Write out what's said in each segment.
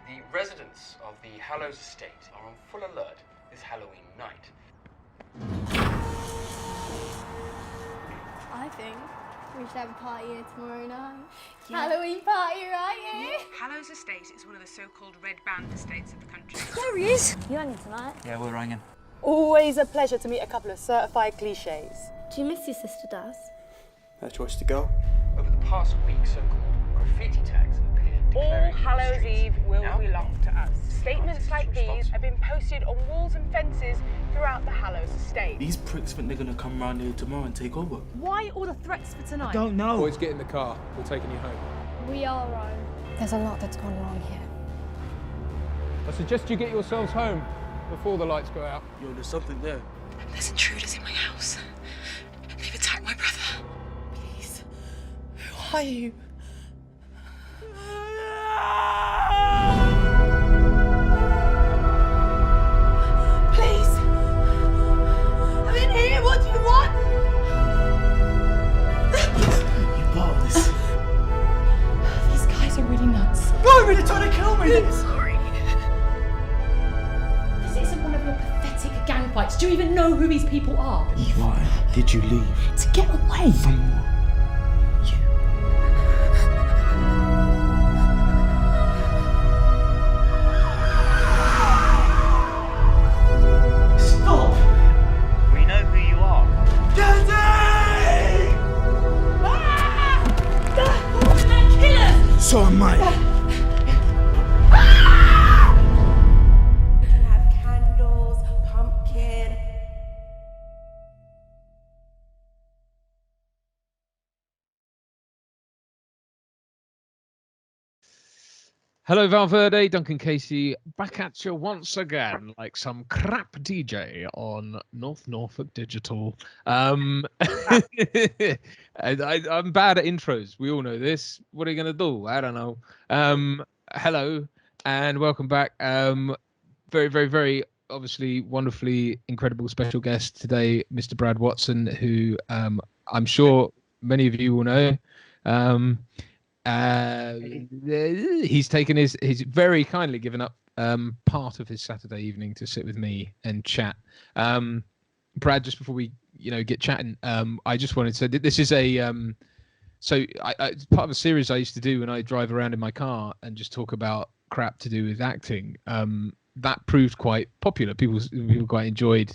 The residents of the Hallows estate are on full alert this Halloween night. I think we should have a party here tomorrow night. Yeah. Halloween party, right? Yeah. Hallows Estate is one of the so-called red band estates of the country. There he is. You hanging tonight? Yeah, we're hanging. Always a pleasure to meet a couple of certified cliches. Do you miss your sister, Daz? Her choice to go. Over the past week, so-called graffiti tags have appeared All declaring Hallows streets Eve will now belong to us. Statements artists like these responsible. have been posted on walls and fences throughout the Hallows estate. These pricks think they're gonna come round here tomorrow and take over. Why all the threats for tonight? Don't know. Boys, get in the car. We're taking you home. We are right. There's a lot that's gone wrong here. I suggest you get yourselves home before the lights go out. Yo, there's something there. There's intruders in my house. They've attacked my brother. Please. Who are you? Please. I'm in here. What do you want? You part of this. These guys are really nuts. You're really trying to kill me. Sorry. This isn't one of your pathetic gang fights. Do you even know who these people are? Why did you leave? To get away. From what? Stop! We know who you are. Daddy! They're killers! So am I. We can have candles, pumpkin. Hello, ValVerde, Duncan Casey, back at you once again, like some crap DJ on North Norfolk Digital. I'm bad at intros. We all know this. What are you going to do? I don't know. Hello, and welcome back. Very, very, very obviously, wonderfully, incredible special guest today, Mr. Brad Watson, who I'm sure many of you will know. He's taken he's very kindly given up part of his Saturday evening to sit with me and chat. Brad, just before we get chatting, I just wanted to say that this is a it's part of a series I used to do when I drive around in my car and just talk about crap to do with acting. That proved quite popular. People quite enjoyed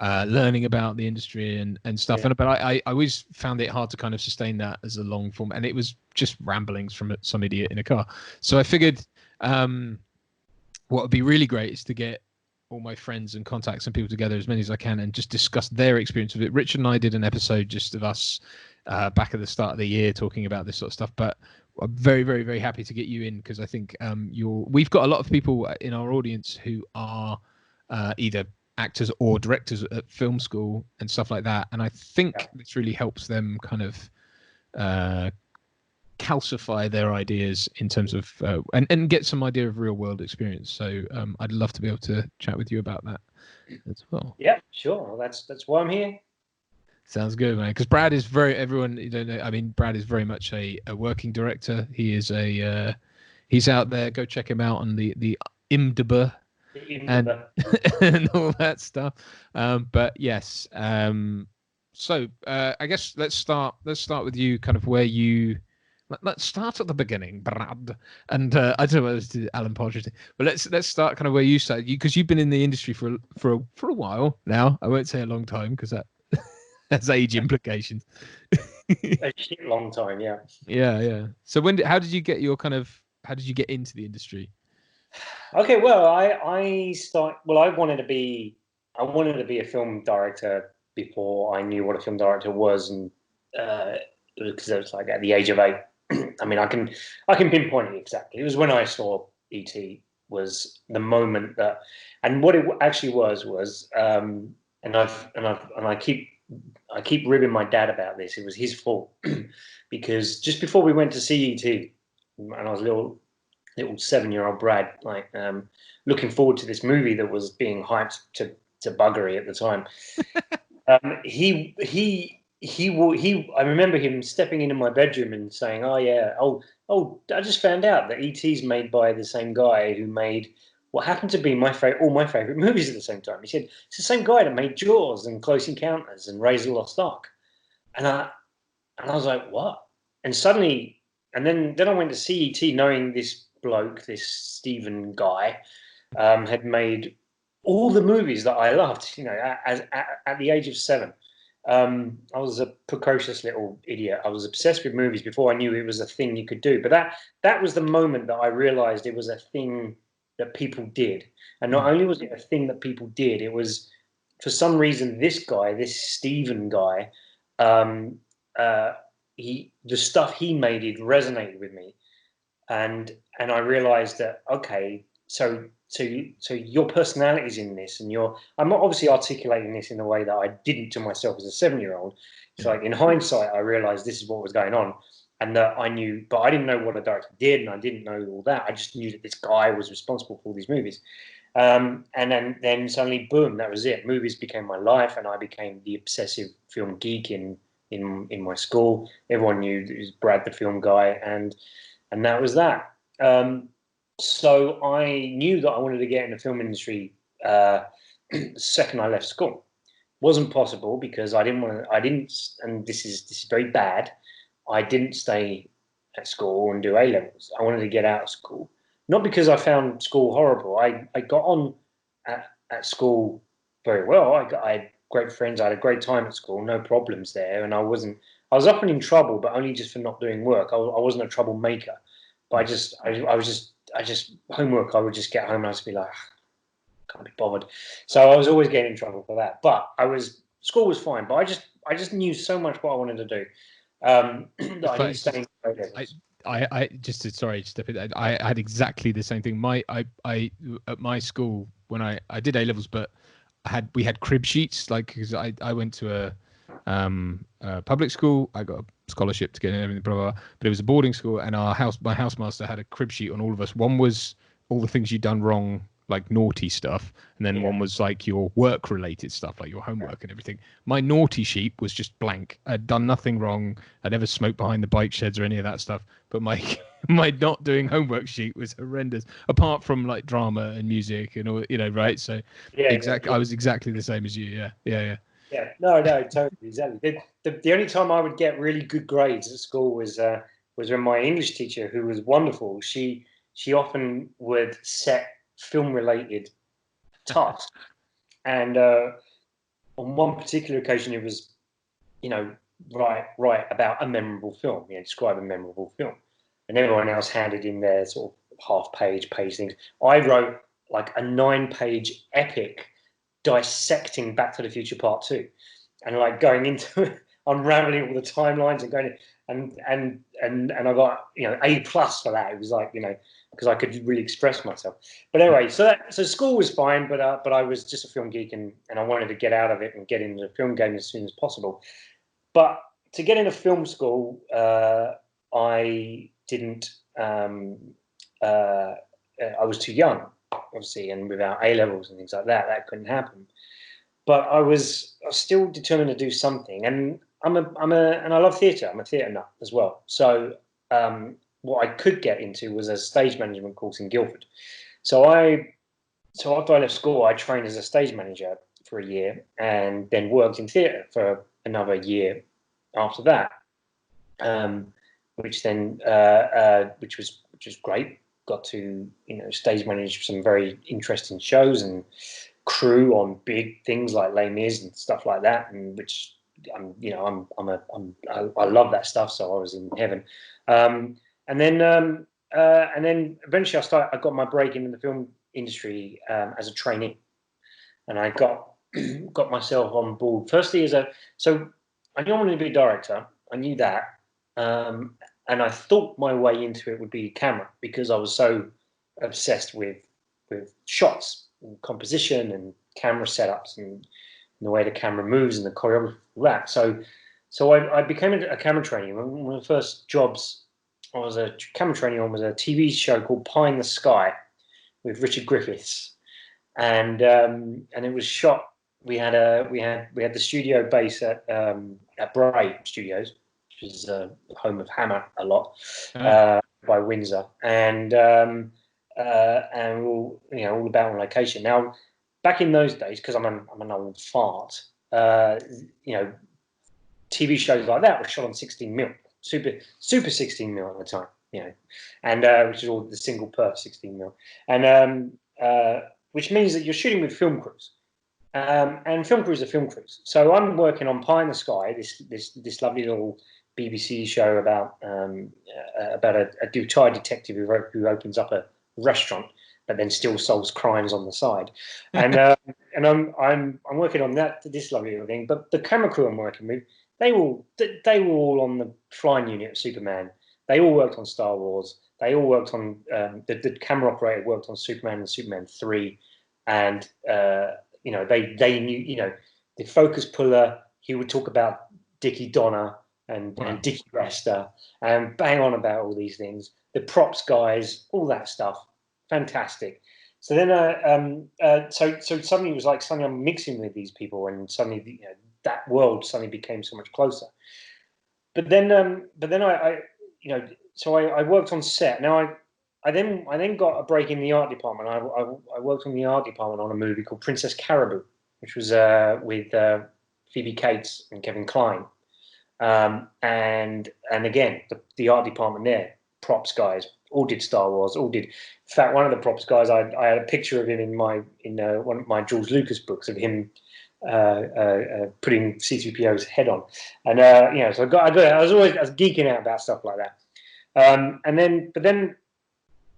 learning about the industry and stuff. Yeah. But I always found it hard to kind of sustain that as a long form, and it was just ramblings from some idiot in a car. So I figured what would be really great is to get all my friends and contacts and people together, as many as I can, and just discuss their experience with it. Richard and I did an episode just of us back at the start of the year talking about this sort of stuff, but I'm very, very, very happy to get you in because I think we've got a lot of people in our audience who are either actors or directors at film school and stuff like that, and I think this really helps them kind of calcify their ideas in terms of and get some idea of real world experience. So I'd love to be able to chat with you about that as well. Yeah, sure. That's why I'm here. Sounds good, man. Because Brad is Brad is very much a working director. He is he's out there. Go check him out on the IMDb. And and all that stuff. But yes. So I guess let's start with you, kind of where you. Let's start at the beginning, Brad. And I don't know whether it's Alan Partridge, but let's start kind of where you started, because you've been in the industry for a while now. I won't say a long time because that has age implications. A shit long time, yeah. Yeah. So how did you get into the industry? Okay, well, I wanted to be a film director before I knew what a film director was, and because it was like at the age of 8. I mean, I can pinpoint it exactly. It was when I saw E.T. was the moment that, and what it actually was, and I keep I keep ribbing my dad about this. It was his fault because just before we went to see ET, and I was a little 7-year-old Brad, like looking forward to this movie that was being hyped to buggery at the time. I remember him stepping into my bedroom and saying, "Oh yeah, oh, I just found out that ET's made by the same guy who made what happened to be all my favorite movies at the same time." He said, "It's the same guy that made Jaws and Close Encounters and Raiders of the Lost Ark." And I was like, "What?" And suddenly, and then I went to see ET, knowing this bloke, this Stephen guy, had made all the movies that I loved. You know, at the age of 7. I was a precocious little idiot. I was obsessed with movies before I knew it was a thing you could do. But that was the moment that I realized it was a thing that people did. And not only was it a thing that people did, it was, for some reason, this guy, this Stephen guy, the stuff he made, it resonated with me. And I realized that, okay, so your personality's in this, and I'm not obviously articulating this in a way that I didn't to myself as a 7-year-old. It's like, in hindsight, I realized this is what was going on, and that I knew, but I didn't know what a director did, and I didn't know all that. I just knew that this guy was responsible for all these movies. And then suddenly, boom, that was it. Movies became my life, and I became the obsessive film geek in my school. Everyone knew it was Brad, the film guy, and that was that. So I knew that I wanted to get in the film industry the second I left school. Wasn't possible because I didn't, and this is very bad, I didn't stay at school and do A-levels. I wanted to get out of school. Not because I found school horrible. I got on at school very well. I had great friends. I had a great time at school, no problems there. And I was often in trouble, but only just for not doing work. I wasn't a troublemaker. But I was just homework. I would just get home and I'd just be like, can't be bothered. So I was always getting in trouble for that. But school was fine. But I just knew so much what I wanted to do that I didn't stay in I just to, sorry, step in. I had exactly the same thing. I at my school when I did A-levels, but we had crib sheets, like, because I went to a public school. I got a scholarship to get in, everything, blah, blah, blah, but it was a boarding school, and my housemaster had a crib sheet on all of us. One was all the things you'd done wrong, like naughty stuff, and then one was like your work related stuff, like your homework and everything. My naughty sheet was just blank. I'd done nothing wrong. I never smoked behind the bike sheds or any of that stuff, but my not doing homework sheet was horrendous, apart from like drama and music and all, right? So exactly, I was exactly the same as you. Yeah, no, totally, exactly. The only time I would get really good grades at school was when my English teacher, who was wonderful, she often would set film-related tasks, and on one particular occasion, it was, write about a memorable film, describe a memorable film, and everyone else handed in their sort of half-page things. I wrote like a 9-page epic dissecting Back to the Future Part 2, and like going into it, unraveling all the timelines and going, and I got A+ for that. It was like, because I could really express myself. But anyway, so school was fine, but I was just a film geek, and I wanted to get out of it and get into the film game as soon as possible. But to get into film school, I didn't. I was too young, obviously, and without A-levels and things like that, that couldn't happen. But I was still determined to do something, and and I love theatre. I'm a theatre nut as well. So what I could get into was a stage management course in Guildford. So after I left school, I trained as a stage manager for a year, and then worked in theatre for another year after that, which was great. Got to stage manage some very interesting shows and crew on big things like Les Mis and stuff like that, and which I love that stuff. So I was in heaven. And then eventually I got my break into the film industry as a trainee, and I got myself on board. Firstly, so I knew I wanted to be a director. I knew that, and I thought my way into it would be camera, because I was so obsessed with shots and composition and camera setups and the way the camera moves and the choreography, all that. So I became a camera trainee. One of the first jobs I was a camera trainee on was a TV show called Pie in the Sky with Richard Griffiths, and it was shot. We had the studio base at Verde Studios, which is the home of Hammer a lot, by Windsor, and all about on location. Now, back in those days, because I'm an old fart, TV shows like that were shot on 16mm, super 16mm at the time, and which is all the single perf 16mm, and which means that you're shooting with film crews, and film crews are film crews. So I'm working on Pie in the Sky, this lovely little BBC show about a retired detective who opens up a restaurant, but then still solves crimes on the side, and I'm working on this lovely little thing. But the camera crew I'm working with, they were all on the flying unit of Superman. They all worked on Star Wars. They all worked on the camera operator worked on Superman and Superman 3, and they knew the focus puller. He would talk about Dickie Donner and Dickie Resta and bang on about all these things. The props guys, all that stuff, fantastic. So then, so suddenly it was like suddenly I'm mixing with these people, and suddenly that world suddenly became so much closer. But then I worked on set. Now I then got a break in the art department. I worked on the art department on a movie called Princess Caribou, which was with Phoebe Cates and Kevin Kline, and again the art department there, props guys, all did Star Wars, all did. In fact, one of the props guys, I had a picture of him in one of my George Lucas books of him putting C-3PO's head on, and so I was geeking out about stuff like that, but then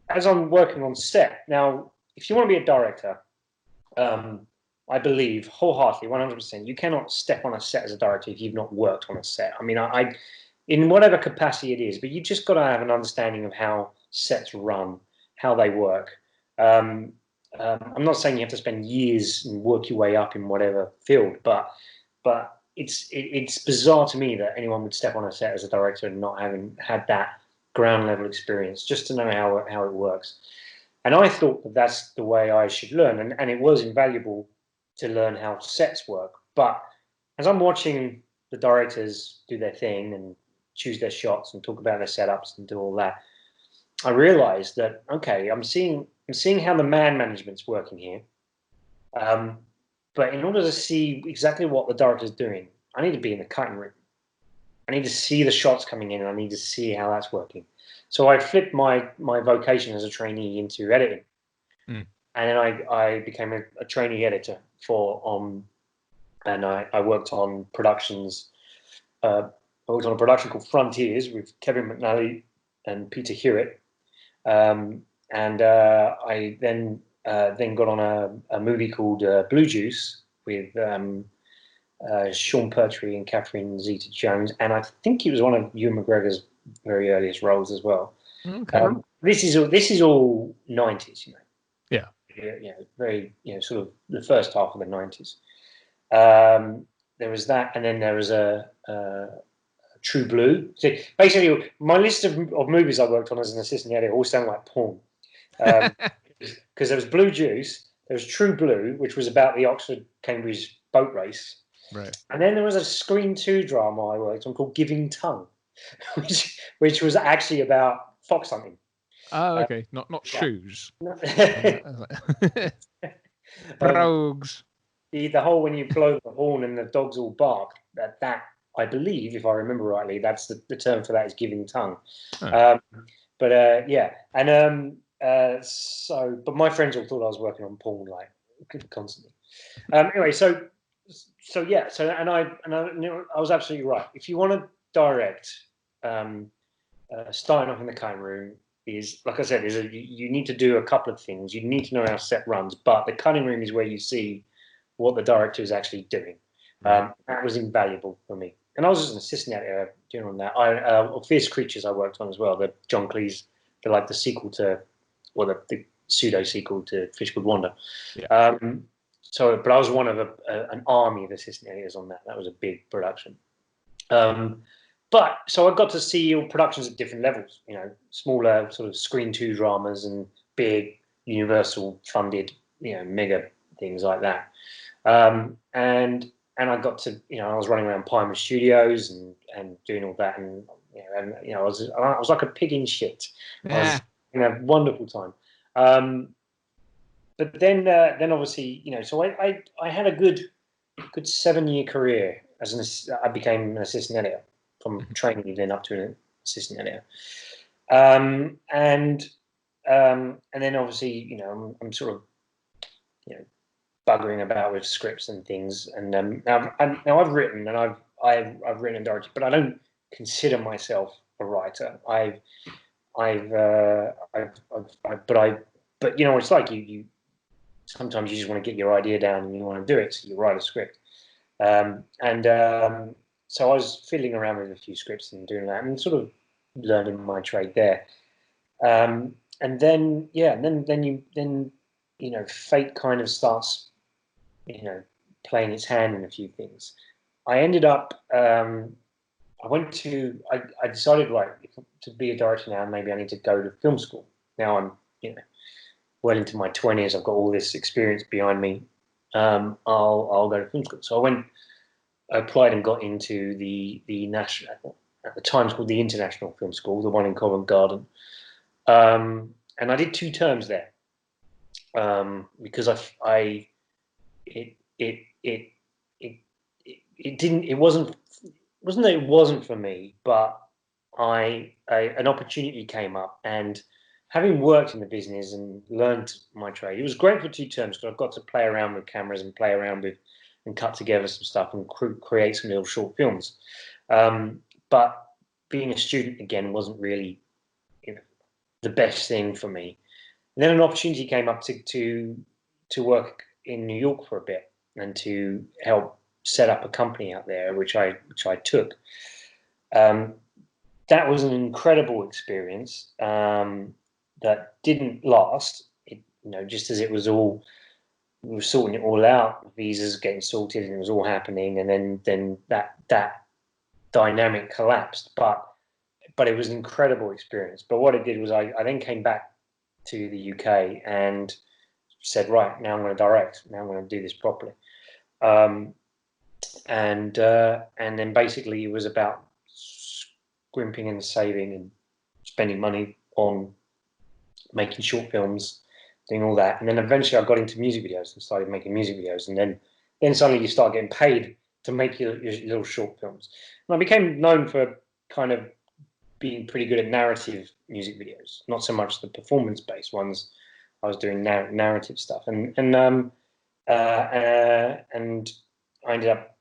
as I'm working on set now, if you want to be a director, I believe wholeheartedly, 100%, you cannot step on a set as a director if you've not worked on a set. I mean, I in whatever capacity it is, but you just got to have an understanding of how sets run, how they work. I'm not saying you have to spend years and work your way up in whatever field, but it's bizarre to me that anyone would step on a set as a director and not having had that ground level experience, just to know how it works. And I thought that that's the way I should learn, and it was invaluable to learn how sets work. But as I'm watching the directors do their thing and choose their shots and talk about their setups and do all that, I realized that, okay, I'm seeing how the man management's working here. But in order to see exactly what the director's doing, I need to be in the cutting room. I need to see the shots coming in, and I need to see how that's working. So I flipped my vocation as a trainee into editing. And then I became a trainee editor and I worked on productions. I worked on a production called Frontiers with Kevin McNally and Peter Hewitt. And I then got on a movie called Blue Juice with Sean Pertwee and Catherine Zeta-Jones, and I think he was one of Ewan McGregor's very earliest roles as well. Okay. This is all 90s, Yeah. Very sort of the first half of the 90s. There was that, and then there was a True Blue. So basically, my list of movies I worked on as an assistant editor all sound like porn. Because there was Blue Juice, there was True Blue, which was about the Oxford-Cambridge boat race. Right. And then there was a Screen 2 drama I worked on called Giving Tongue, which was actually about fox hunting. Oh, okay. Not shoes. Brogues. The whole when you blow the horn and the dogs all bark, that I believe, if I remember rightly, that's the term for that is giving tongue. Oh. But my friends all thought I was working on porn like constantly. Anyway, I was absolutely right. If you want to direct, starting off in the cutting room is, like I said, you need to do a couple of things. You need to know how set runs, but the cutting room is where you see what the director is actually doing. That was invaluable for me. And I was just an assistant editor doing that. Fierce Creatures I worked on as well. The John Cleese, like the sequel to, or the pseudo sequel to Fish Called Wanda. Yeah. but I was one of an army of assistant editors on that. That was a big production. But so I got to see all productions at different levels, you know, smaller sort of Screen 2 dramas and big Universal funded, you know, mega things like that. And I got to, you know, I was running around Pinewood Studios and doing all that, and I was like a pig in shit. I was having a wonderful time. But then obviously, you know, so I had a good 7-year career I became an assistant editor, from training then up to an assistant editor. And then obviously, you know, I'm sort of, you know, buggering about with scripts and things. And now I've written and I've written and directed, but I don't consider myself a writer. But you know, it's like you sometimes you just want to get your idea down and you want to do it, so you write a script. So I was fiddling around with a few scripts and doing that, and sort of learning my trade there. And then you know, fate kind of starts, you know, playing its hand in a few things. I ended up, I decided, right, to be a director now, maybe I need to go to film school. Now I'm, you know, well into my 20s. I've got all this experience behind me. I'll go to film school. So I applied and got into the national, at the time it's called the International Film School, the one in Covent Garden. And I did 2 terms there. Because it wasn't that it wasn't for me, but an opportunity came up, and having worked in the business and learned my trade, it was great for 2 terms because I've got to play around with cameras and play around with and cut together some stuff and create some little short films. But being a student again wasn't really, you know, the best thing for me. And then an opportunity came up to work in New York for a bit and to help set up a company out there, which I took. That was an incredible experience that didn't last. You know, just as we were sorting it all out, visas getting sorted, and it was all happening, and then that dynamic collapsed. But it was an incredible experience. But what it did was I then came back to the UK and said, right, now I'm going to direct. Now I'm going to do this properly. And then basically it was about scrimping and saving and spending money on making short films, doing all that. And then eventually I got into music videos and started making music videos. And then suddenly you start getting paid to make your little short films. And I became known for kind of being pretty good at narrative music videos, not so much the performance-based ones. I was doing narrative stuff, and I ended up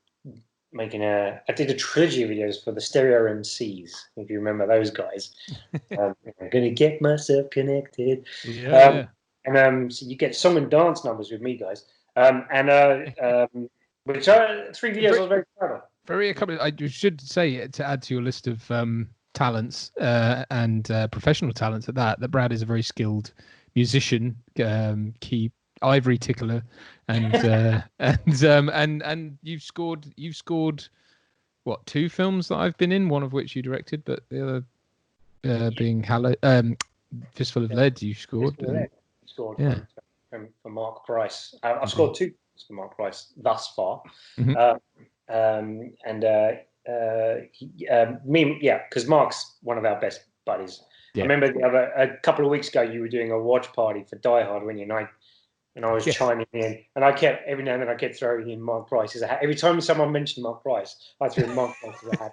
making I did a trilogy of videos for the Stereo MCs, if you remember those guys. I'm gonna get myself connected. Yeah. So you get song and dance numbers with me, guys. Which 3 videos I was very proud of. Very accomplished. I should say, to add to your list of talents and professional talents at that Brad is a very skilled musician, key ivory tickler, and you've scored what, 2 films that I've been in, one of which you directed, but the other being Fistful of Lead you scored. Yeah. For Mark Price. I've scored 2 for Mark Price thus far. Because Mark's one of our best buddies. Yeah. I remember a couple of weeks ago you were doing a watch party for Die Hard, weren't you? And I was chiming in, and I kept every now and then I kept throwing in Mark Price's hat. Every time someone mentioned Mark Price, I threw in Mark Price's hat.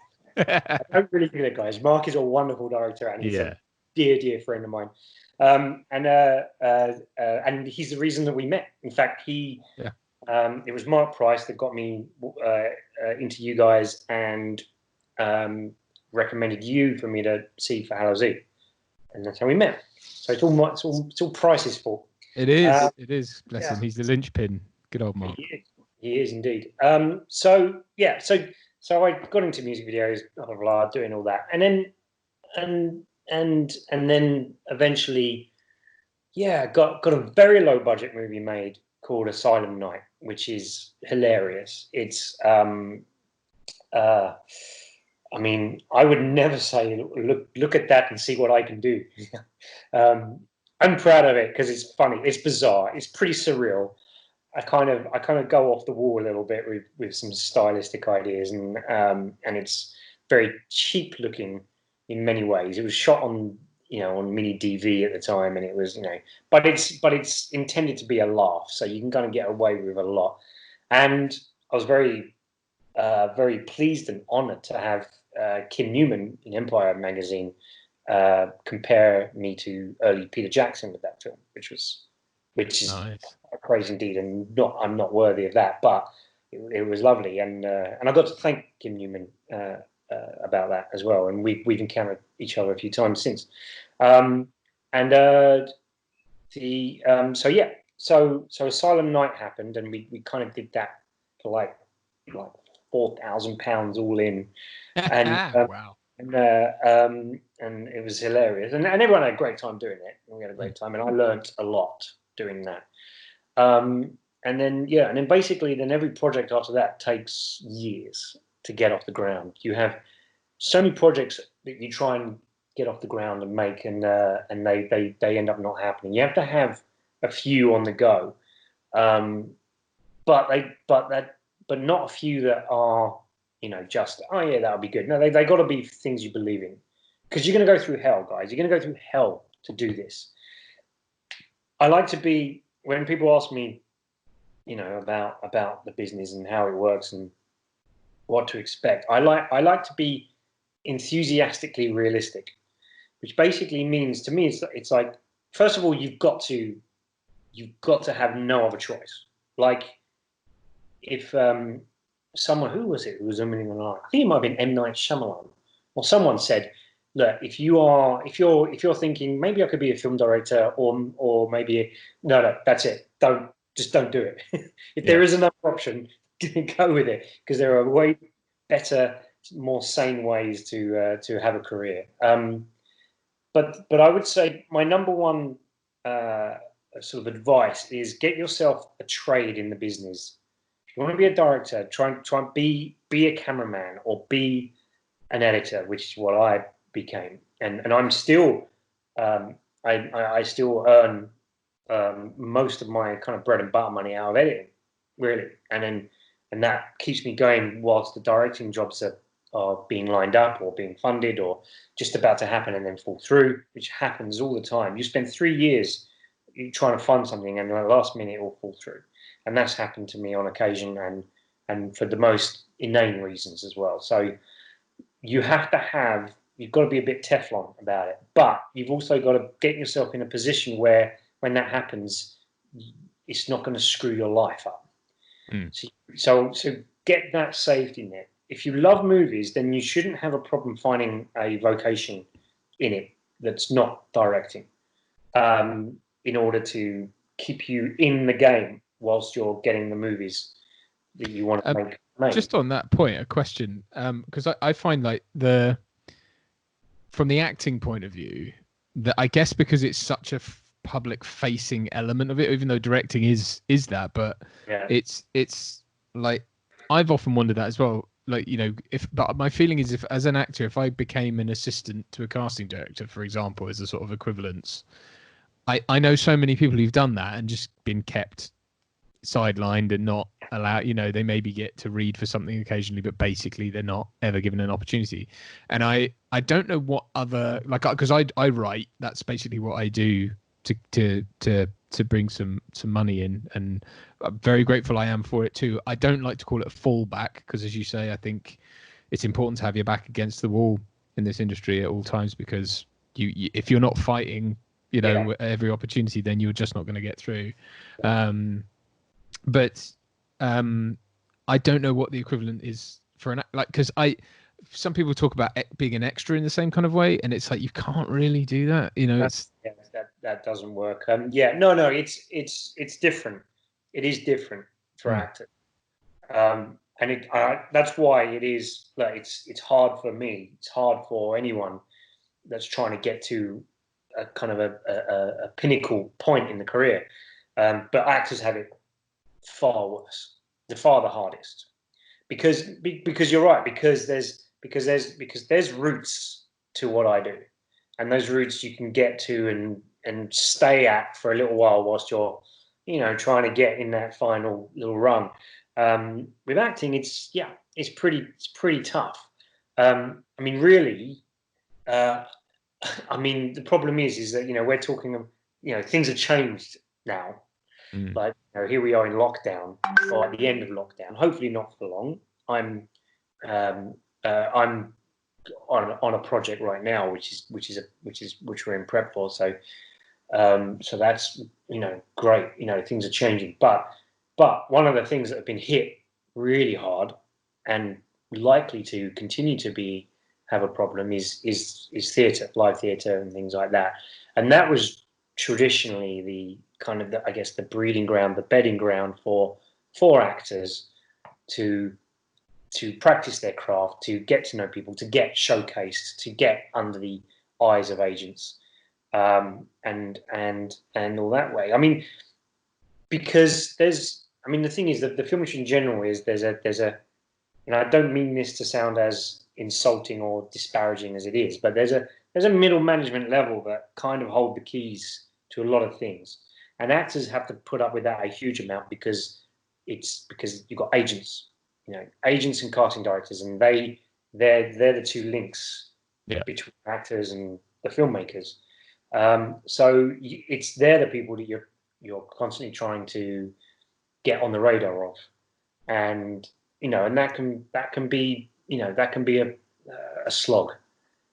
I don't really do that, guys. Mark is a wonderful director, and he's a dear friend of mine. And he's the reason that we met. In fact, it was Mark Price that got me into you guys and recommended you for me to see for Hallows Eve, and that's how we met. So it's all Price's fault. It is. It is. Bless him. He's the linchpin. Good old Mark. He is indeed. So I got into music videos, blah blah blah, doing all that, and then eventually, got a very low budget movie made called Asylum Night, which is hilarious. It's I mean, I would never say, look at that and see what I can do. I'm proud of it because it's funny. It's bizarre. It's pretty surreal. I kind of go off the wall a little bit with some stylistic ideas, and it's very cheap looking in many ways. It was shot on on mini DV at the time, and it was but it's intended to be a laugh, so you can kind of get away with a lot. And I was very pleased and honoured to have Kim Newman in Empire magazine compare me to early Peter Jackson with that film, which is Nice. crazy indeed, and I'm not worthy of that, but it was lovely, and I got to thank Kim Newman about that as well, and we've encountered each other a few times since, so Asylum Night happened, and we kind of did that for like £4,000 all in, and Wow. and it was hilarious, and everyone had a great time doing it. We had a great time, and I learnt a lot doing that. And then basically every project after that takes years to get off the ground. You have so many projects that you try and get off the ground and make, and they end up not happening. You have to have a few on the go, but not a few that are just that would be good. No, they got to be things you believe in, because you're going to go through hell, guys. You're going to go through hell to do this. I like to be, when people ask me, about the business and how it works and what to expect, I like to be enthusiastically realistic, which basically means, to me, it's like, first of all, you've got to have no other choice. Like, if someone, who was it who was umming and ahhing? I think it might have been M. Night Shyamalan, or someone said, look, if you're thinking maybe I could be a film director, or maybe no, that's it. Don't do it. If there is another option, go with it, because there are way better, more sane ways to have a career. But I would say my number one sort of advice is get yourself a trade in the business. If you want to be a director, try and be a cameraman or be an editor, which is what I became, and I'm still I still earn most of my kind of bread and butter money out of editing, really, and that keeps me going whilst the directing jobs are being lined up or being funded or just about to happen and then fall through, which happens all the time. You spend 3 years trying to fund something, and at the last minute it will fall through, and that's happened to me on occasion, and for the most inane reasons as well. So you've got to be a bit Teflon about it, but you've also got to get yourself in a position where when that happens, it's not going to screw your life up. So get that safety net. If you love movies, then you shouldn't have a problem finding a vocation in it that's not directing, in order to keep you in the game whilst you're getting the movies that you want to make. Just on that point, a question, because I find like from the acting point of view, that I guess because it's such a public facing element of it, even though directing is that, but it's like, I've often wondered that as well. Like, but my feeling is, if as an actor, if I became an assistant to a casting director, for example, as a sort of equivalence, I know so many people who've done that and just been kept sidelined and not allowed, they maybe get to read for something occasionally, but basically they're not ever given an opportunity. And I don't know what other, like, because I write, that's basically what I do to bring some money in, and I'm very grateful I am for it too. I don't like to call it a fallback, because, as you say, I think it's important to have your back against the wall in this industry at all times, because you if you're not fighting every opportunity, then you're just not going to get through. But I don't know what the equivalent is for an, like, because some people talk about being an extra in the same kind of way, and it's like, you can't really do that, that doesn't work. It's different. It is different for actors, and that's why it is like, it's hard for me. It's hard for anyone that's trying to get to a kind of a pinnacle point in the career. But actors have it far worse, far the hardest, because you're right, because there's roots to what I do, and those roots you can get to and stay at for a little while whilst you're, trying to get in that final little run. With acting, it's pretty tough. I mean, really, the problem is that we're talking, things have changed now. Like, here we are in lockdown, or at the end of lockdown. Hopefully not for long. I'm on a project right now, which we're in prep for. So that's great. Things are changing, but one of the things that have been hit really hard and likely to continue to have a problem is theatre, live theatre, and things like that. And that was traditionally the kind of the breeding ground, the bedding ground for actors to practice their craft, to get to know people, to get showcased, to get under the eyes of agents, and all that way. I mean, because the thing is that the film industry in general is there's a, and I don't mean this to sound as insulting or disparaging as it is, but there's a middle management level that kind of hold the keys to a lot of things, and actors have to put up with that a huge amount because you've got agents, agents and casting directors, and they're the two links between actors and the filmmakers. So they're the people that you're constantly trying to get on the radar of, and and that can be a slog.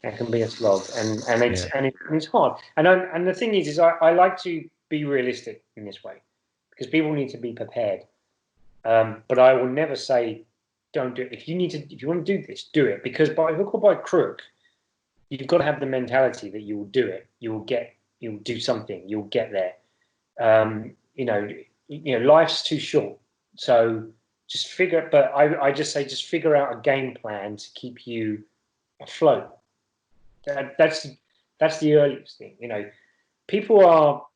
That can be a slog, and it's hard. And the thing is I like to be realistic in this way, because people need to be prepared. But I will never say don't do it. If you want to do this, do it, because by hook or by crook, you've got to have the mentality that you will do it. You'll do something. You'll get there. Life's too short, so just figure. But I just say just figure out a game plan to keep you afloat. That's the earliest thing. People are,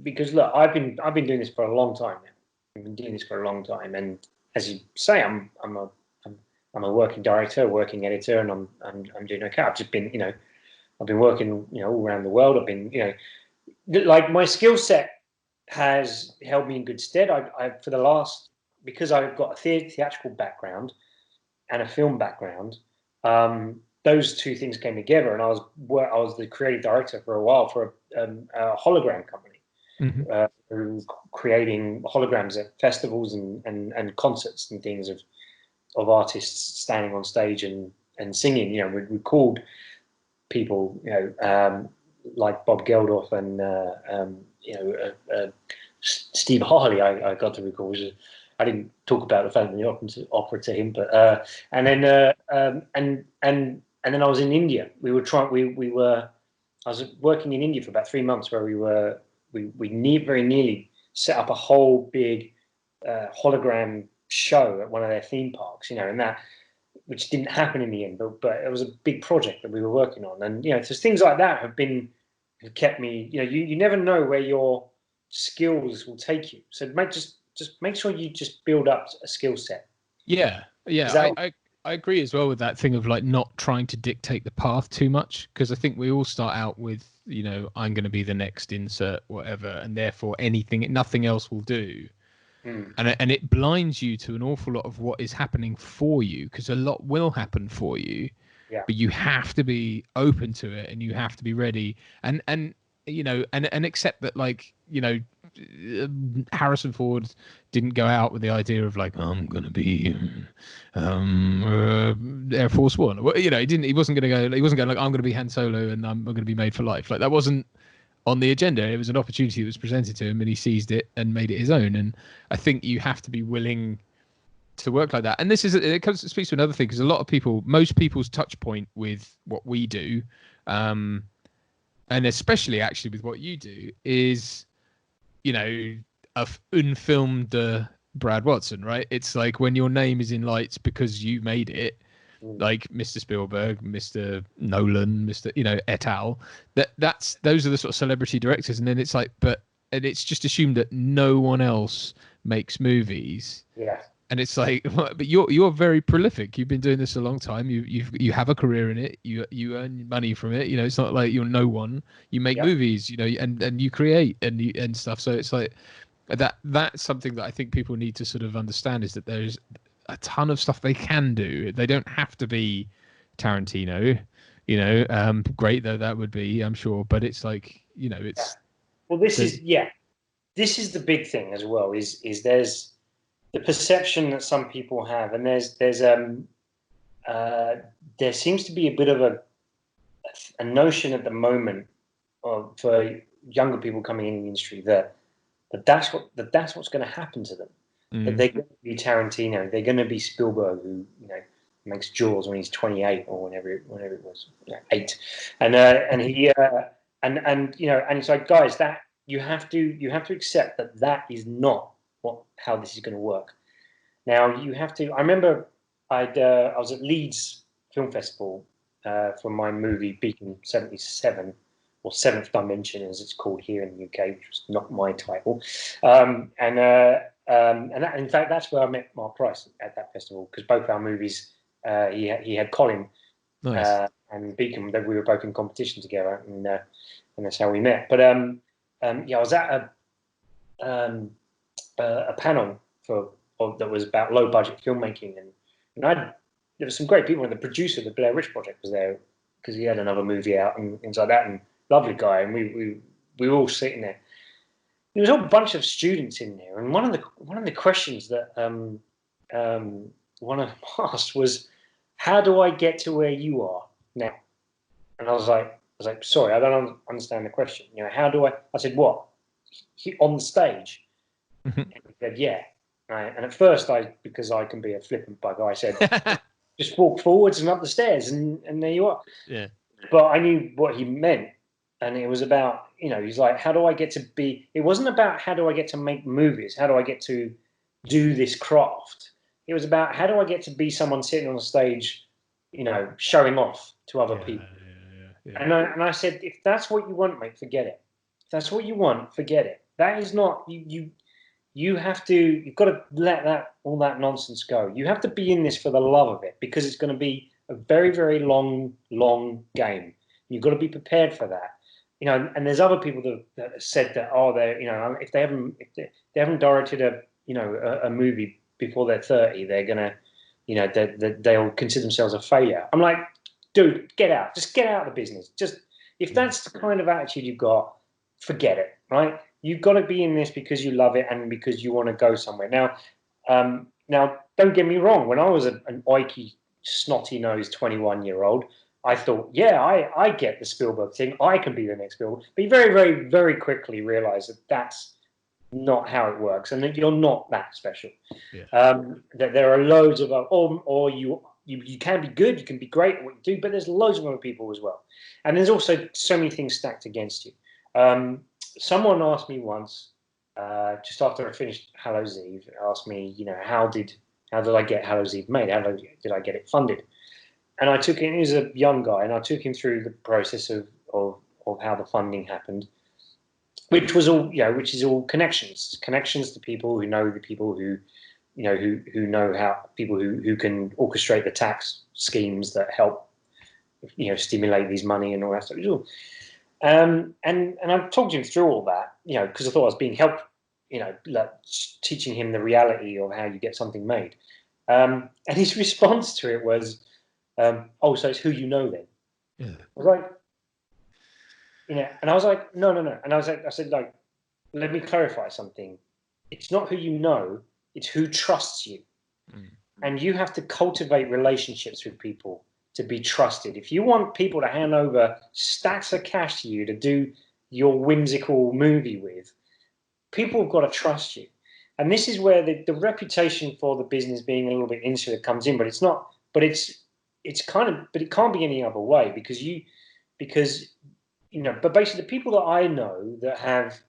because look, I've been doing this for a long time now. I've been doing this for a long time, and as you say, I'm a working director, working editor, and I'm doing okay. I've just been, I've been working, all around the world. I've been, like, my skill set has held me in good stead. Because I've got a theatrical background and a film background, those two things came together, and I was the creative director for a while for a hologram company, creating holograms at festivals and concerts and things of artists standing on stage and singing. We called people, like Bob Geldof and Steve Harley. I got to recall. I didn't talk about the Phantom of the Opera to him, but and then I was in India. I was working in India for about 3 months, where we very nearly set up a whole big hologram show at one of their theme parks, and that, which didn't happen in the end, but it was a big project that we were working on. And so things like that have kept me. You never know where your skills will take you, so just make sure you just build up a skill set. I agree as well with that thing of like not trying to dictate the path too much, because I think we all start out with, I'm going to be the next insert whatever, and therefore nothing else will do. And it blinds you to an awful lot of what is happening for you, because a lot will happen for you, but you have to be open to it, and you have to be ready, and accept that, like, Harrison Ford didn't go out with the idea of like, I'm going to be Air Force One. He wasn't going like, I'm going to be Han Solo and I'm going to be made for life. Like, that wasn't on the agenda. It was an opportunity that was presented to him, and he seized it and made it his own. And I think you have to be willing to work like that. And this speaks to another thing, because most people's touch point with what we do, and especially actually with what you do, is unfilmed Brad Watson, right? It's like when your name is in lights because you made it, like Mr. Spielberg, Mr. Nolan, Mr. et al. Those are the sort of celebrity directors. And then it's like, but and it's just assumed that no one else makes movies. Yeah. And it's like, but you're very prolific. You've been doing this a long time. You have a career in it. You earn money from it. You know, it's not like you're no one. You make movies. You know, and you create and stuff. So it's like that's something that I think people need to sort of understand, is that there's a ton of stuff they can do. They don't have to be Tarantino. You know, great though that would be, I'm sure. But it's like, you know, it's well, this is the big thing as well. Is there's the perception that some people have, and there seems to be a bit of a notion at the moment for younger people coming in the industry that that's what's going to happen to them. That they're going to be Tarantino, they're going to be Spielberg, who, you know, makes Jaws when he's 28 or whenever it was, 8, and he and you know, and it's like, guys, that you have to accept that is not how this is going to work. Now you have to. I remember I was at Leeds Film Festival for my movie Beacon 77, or Seventh Dimension as it's called here in the UK, which was not my title. And that, in fact, that's where I met Mark Price at that festival, because both our movies, he had Colin and Beacon, that we were both in competition together, and that's how we met. But I was at a panel that was about low budget filmmaking, and there were some great people, and the producer of the Blair Witch Project was there because he had another movie out and things like that, and lovely guy, and we were all sitting there. There was a whole bunch of students in there, and one of the questions that one of them asked was, "How do I get to where you are now?" And I was like, sorry, I don't understand the question. You know, how do I? I said, what? On the stage? And he said, yeah. Right. And at first, because I can be a flippant bugger, I said, just walk forwards and up the stairs, and there you are. Yeah. But I knew what he meant, and it was about, you know, he's like, how do I get to be? It wasn't about how do I get to make movies? How do I get to do this craft? It was about how do I get to be someone sitting on a stage, you know, showing off to other people. Yeah. And I said, if that's what you want, mate, forget it. If that's what you want, forget it. That is not you. You've got to let all that nonsense go. You have to be in this for the love of it, because it's going to be a very, very long game. You've got to be prepared for that. You know, and there's other people that said that, they're, you know, if they haven't directed a movie before they're 30, they're gonna, you know, they'll consider themselves a failure. I'm like, dude, get out. Just get out of the business. Just, if that's the kind of attitude you've got, forget it, right? You've got to be in this because you love it and because you want to go somewhere. Now, don't get me wrong. When I was an oiky, snotty-nosed 21-year-old, I thought, yeah, I get the Spielberg thing. I can be the next Spielberg. But you very, very, very quickly realize that that's not how it works, and that you're not that special. Yeah. That there are loads of, or you can be good, you can be great at what you do, but there's loads of other people as well. And there's also so many things stacked against you. Someone asked me once, just after I finished Hallows Eve, asked me, you know, how did I get Hallows Eve made? How did I get it funded? And I took him. He was a young guy, and I took him through the process of how the funding happened, which is all connections to people who know the people who, you know, who know how, people who can orchestrate the tax schemes that help, you know, stimulate these money and all that stuff. And I talked him through all that, you know, because I thought I was being helped, you know, like teaching him the reality of how you get something made. And his response to it was, so it's who you know then. Yeah. I was like, you know, and I was like, no. And I said, like, let me clarify something. It's not who you know, it's who trusts you. Mm. And you have to cultivate relationships with people to be trusted. If you want people to hand over stacks of cash to you to do your whimsical movie with, people have got to trust you. And this is where the reputation for the business being a little bit insular comes in, but it's not, but it can't be any other way, because but basically the people that I know that have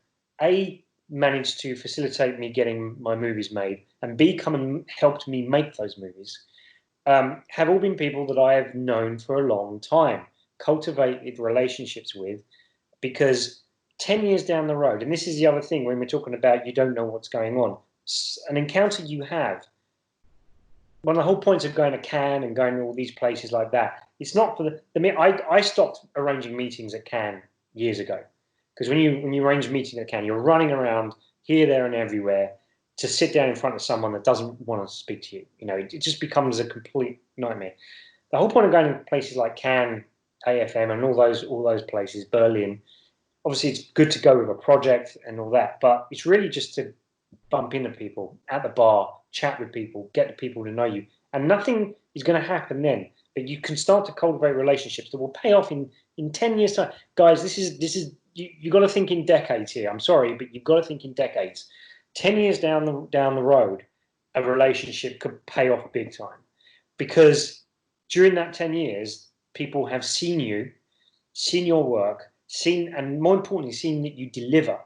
managed to facilitate me getting my movies made, and B, come and helped me make those movies, have all been people that I have known for a long time, cultivated relationships with, because 10 years down the road, and this is the other thing when we're talking about you don't know what's going on, an encounter you have, one of the whole points of going to Cannes and going to all these places like that, it's not for I stopped arranging meetings at Cannes years ago, because when you arrange a meeting at Cannes, you're running around here, there, and everywhere to sit down in front of someone that doesn't want to speak to you. It just becomes a complete nightmare. The whole point of going to places like Cannes, AFM, and all those places, Berlin, obviously it's good to go with a project and all that, but it's really just to bump into people at the bar, chat with people, get the people to know you, and nothing is going to happen then. But you can start to cultivate relationships that will pay off in 10 years time. Guys, this is you got to think in decades here. I'm sorry, but you've got to think in decades. 10 years down the road, a relationship could pay off big time, because during that 10 years, people have seen you, seen your work, and more importantly, seen that you deliver.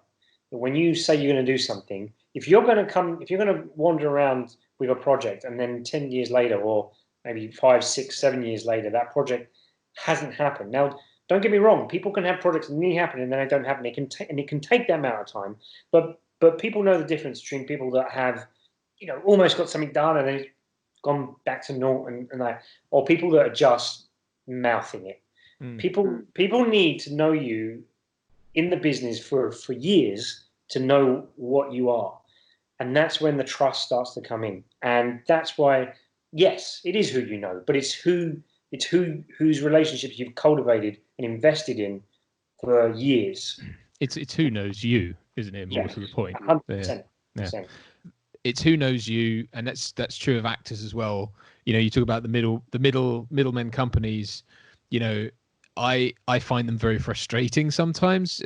When you say you're going to do something, if you're going to wander around with a project and then 10 years later, or maybe 5, 6, 7 years later, that project hasn't happened. Now, don't get me wrong, people can have projects and they happen and then they don't happen. It can take that amount of time, but people know the difference between people that have, almost got something done and then gone back to normal and that, or people that are just mouthing it. People need to know you in the business for years to know what you are, and that's when the trust starts to come in. And that's why, yes, it is who you know, but it's whose relationships you've cultivated and invested in for years. It's who knows you, isn't it? More to the point. 100%. Yeah. It's who knows you, and that's true of actors as well. You talk about the middlemen companies. I find them very frustrating sometimes,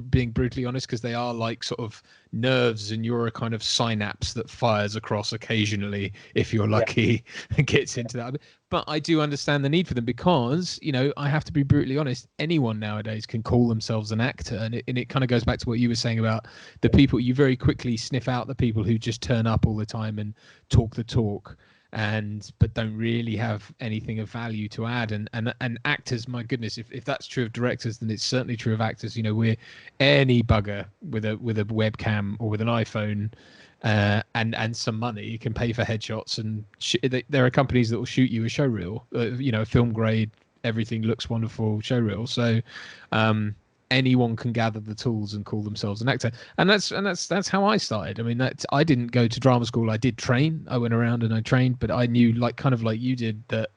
being brutally honest, because they are like sort of nerves, and you're a kind of synapse that fires across occasionally, if you're lucky, and gets into that. But I do understand the need for them, because, I have to be brutally honest, anyone nowadays can call themselves an actor. And it kind of goes back to what you were saying about the people. You very quickly sniff out the people who just turn up all the time and talk the talk, but don't really have anything of value to add. And actors, my goodness, if that's true of directors, then it's certainly true of actors. We're any bugger with a webcam or with an iPhone and some money, you can pay for headshots, and there are companies that will shoot you a show reel, a film grade, everything looks wonderful show reel. So anyone can gather the tools and call themselves an actor, and that's how I started. I mean, I didn't go to drama school. I did train. I went around and I trained, but I knew, kind of like you did, that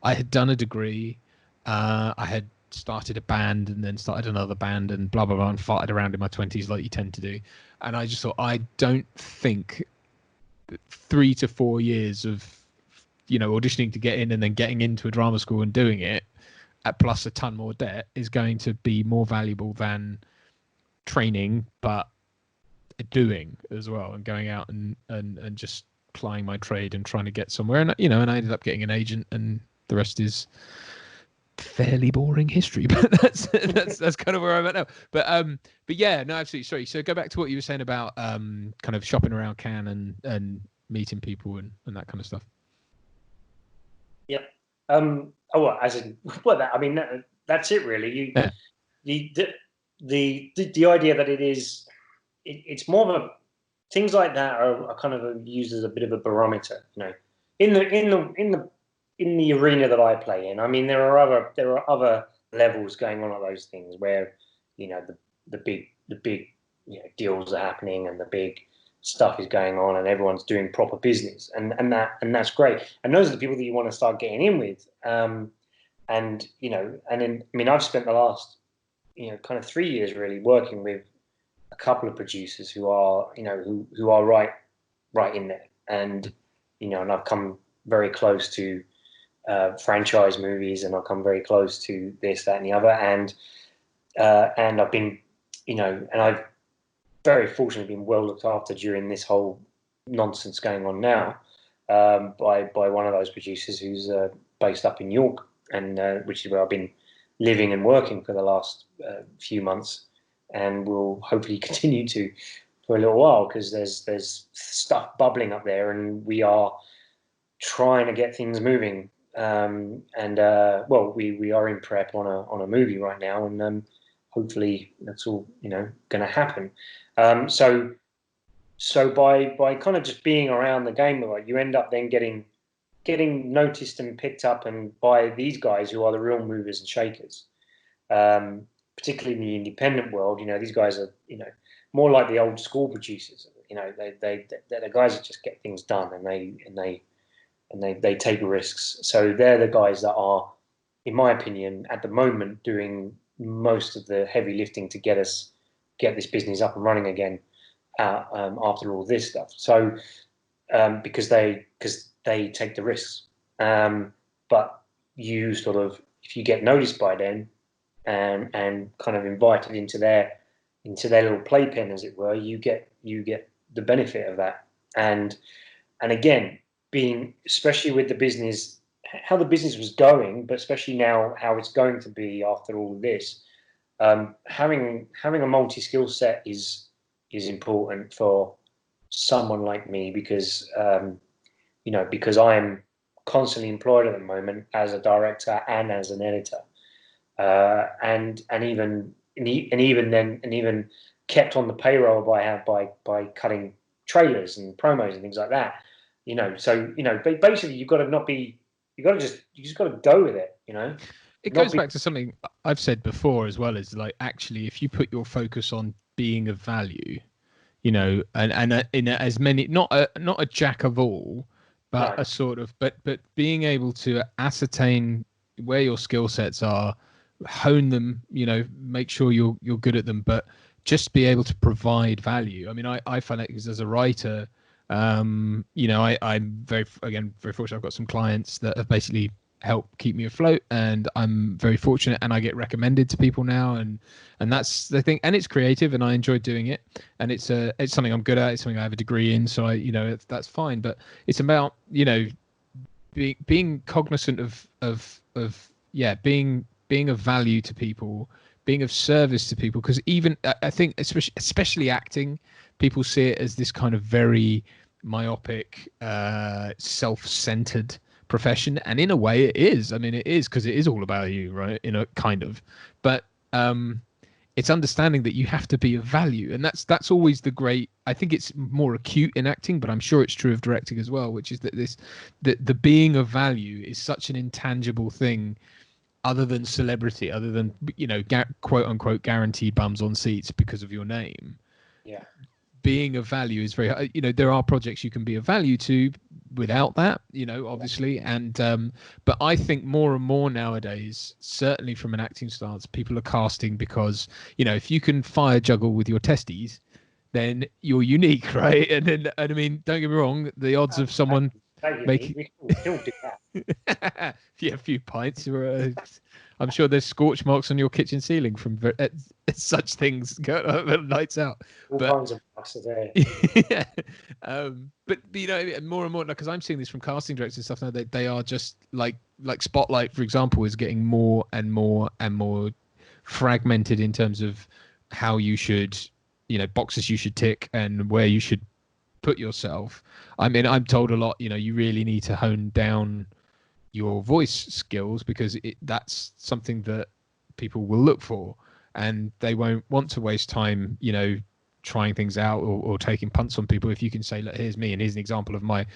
I had done a degree. I had started a band and then started another band and blah blah blah, and farted around in my 20s like you tend to do. And I just thought, I don't think 3 to 4 years of auditioning to get in and then getting into a drama school and doing it, plus a ton more debt, is going to be more valuable than training, but doing as well, and going out and just plying my trade and trying to get somewhere. And and I ended up getting an agent, and the rest is fairly boring history. But that's kind of where I'm at now. But yeah, no, absolutely. Sorry. So go back to what you were saying about kind of shopping around Cannes and meeting people and that kind of stuff. Yep. That's it really. The idea that it's more of a, things like that are kind of used as a bit of a barometer, in the arena that I play in. I mean, there are other levels going on at those things where, the big deals are happening and the big stuff is going on and everyone's doing proper business, and that's great. And those are the people that you want to start getting in with. I've spent the last, kind of 3 years really working with a couple of producers who are, who are right in there. And, and I've come very close to franchise movies, and I've come very close to this, that, and the other. And I've been, and I've very fortunately been well looked after during this whole nonsense going on now, by one of those producers who's based up in York, and which is where I've been living and working for the last few months, and will hopefully continue to for a little while, because there's stuff bubbling up there, and we are trying to get things moving. We are in prep on a movie right now, and hopefully that's all going to happen. So by kind of just being around the game a lot, you end up then getting noticed and picked up and by these guys who are the real movers and shakers. Particularly in the independent world, these guys are more like the old school producers. They're the guys that just get things done, and they take risks. So they're the guys that are, in my opinion, at the moment doing most of the heavy lifting to get this business up and running again after all this stuff. So because they take the risks, but you sort of, if you get noticed by them and kind of invited into their little playpen, as it were, you get the benefit of that. And again, being, especially with the business, how the business was going, but especially now how it's going to be after all of this, having a multi-skill set is important for someone like me, because because I am constantly employed at the moment as a director and as an editor, and even kept on the payroll by cutting trailers and promos and things like that. So basically you just got to go with it. It goes back to something I've said before as well, is like, actually, if you put your focus on being of value, and in as many, not a jack of all, but right. a sort of, but being able to ascertain where your skill sets are, hone them, make sure you're good at them, but just be able to provide value. I mean, I find it, because as a writer, I'm very fortunate. I've got some clients that have basically helped keep me afloat, and I'm very fortunate, and I get recommended to people now, and that's the thing. And it's creative, and I enjoy doing it, and it's something I'm good at. It's something I have a degree in, so that's fine. But it's about being cognizant of being of value to people, being of service to people, because even I think especially acting, people see it as this kind of very myopic, self-centered profession, and in a way it is. I mean, it is, because it is all about you, right? Kind of, but it's understanding that you have to be of value, and that's always the great. I think it's more acute in acting, but I'm sure it's true of directing as well, which is that the being of value is such an intangible thing, other than celebrity, other than quote unquote guaranteed bums on seats because of your name. Yeah. Being of value is very, there are projects you can be of value to without that, obviously. And, but I think more and more nowadays, certainly from an acting stance, people are casting because, if you can fire juggle with your testes, then you're unique, right? And I mean, don't get me wrong, the odds of someone making we still do that. a few pints, or I'm sure there's scorch marks on your kitchen ceiling from such things. Lights out. All kinds of marks are there. Yeah. But more and more, because I'm seeing this from casting directors and stuff now, they are just like Spotlight, for example, is getting more and more and more fragmented in terms of how you should, boxes you should tick and where you should put yourself. I mean, I'm told a lot, you really need to hone down your voice skills, because that's something that people will look for, and they won't want to waste time, trying things out or taking punts on people. If you can say, look, here's me, and here's an example of my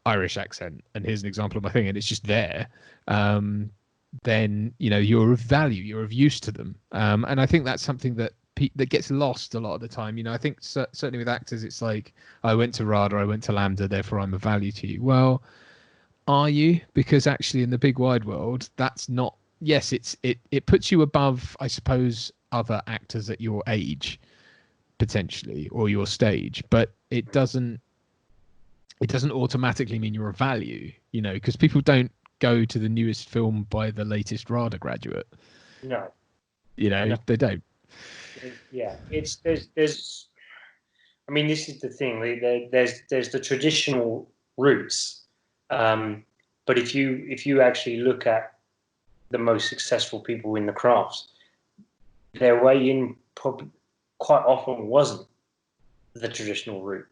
Irish accent, and here's an example of my thing, and it's just there, then you're of value, you're of use to them. And I think that's something that gets lost a lot of the time. I think certainly with actors, it's like, I went to RADA, I went to Lambda, therefore I'm of value to you. Well, are you? Because actually in the big wide world, that's not. Yes, it puts you above, I suppose, other actors at your age, potentially, or your stage, but it doesn't automatically mean you're of value, because people don't go to the newest film by the latest RADA graduate. No. They don't. Yeah, there's I mean, this is the thing. There's the traditional routes, but if you actually look at the most successful people in the crafts, their way in probably quite often wasn't the traditional route.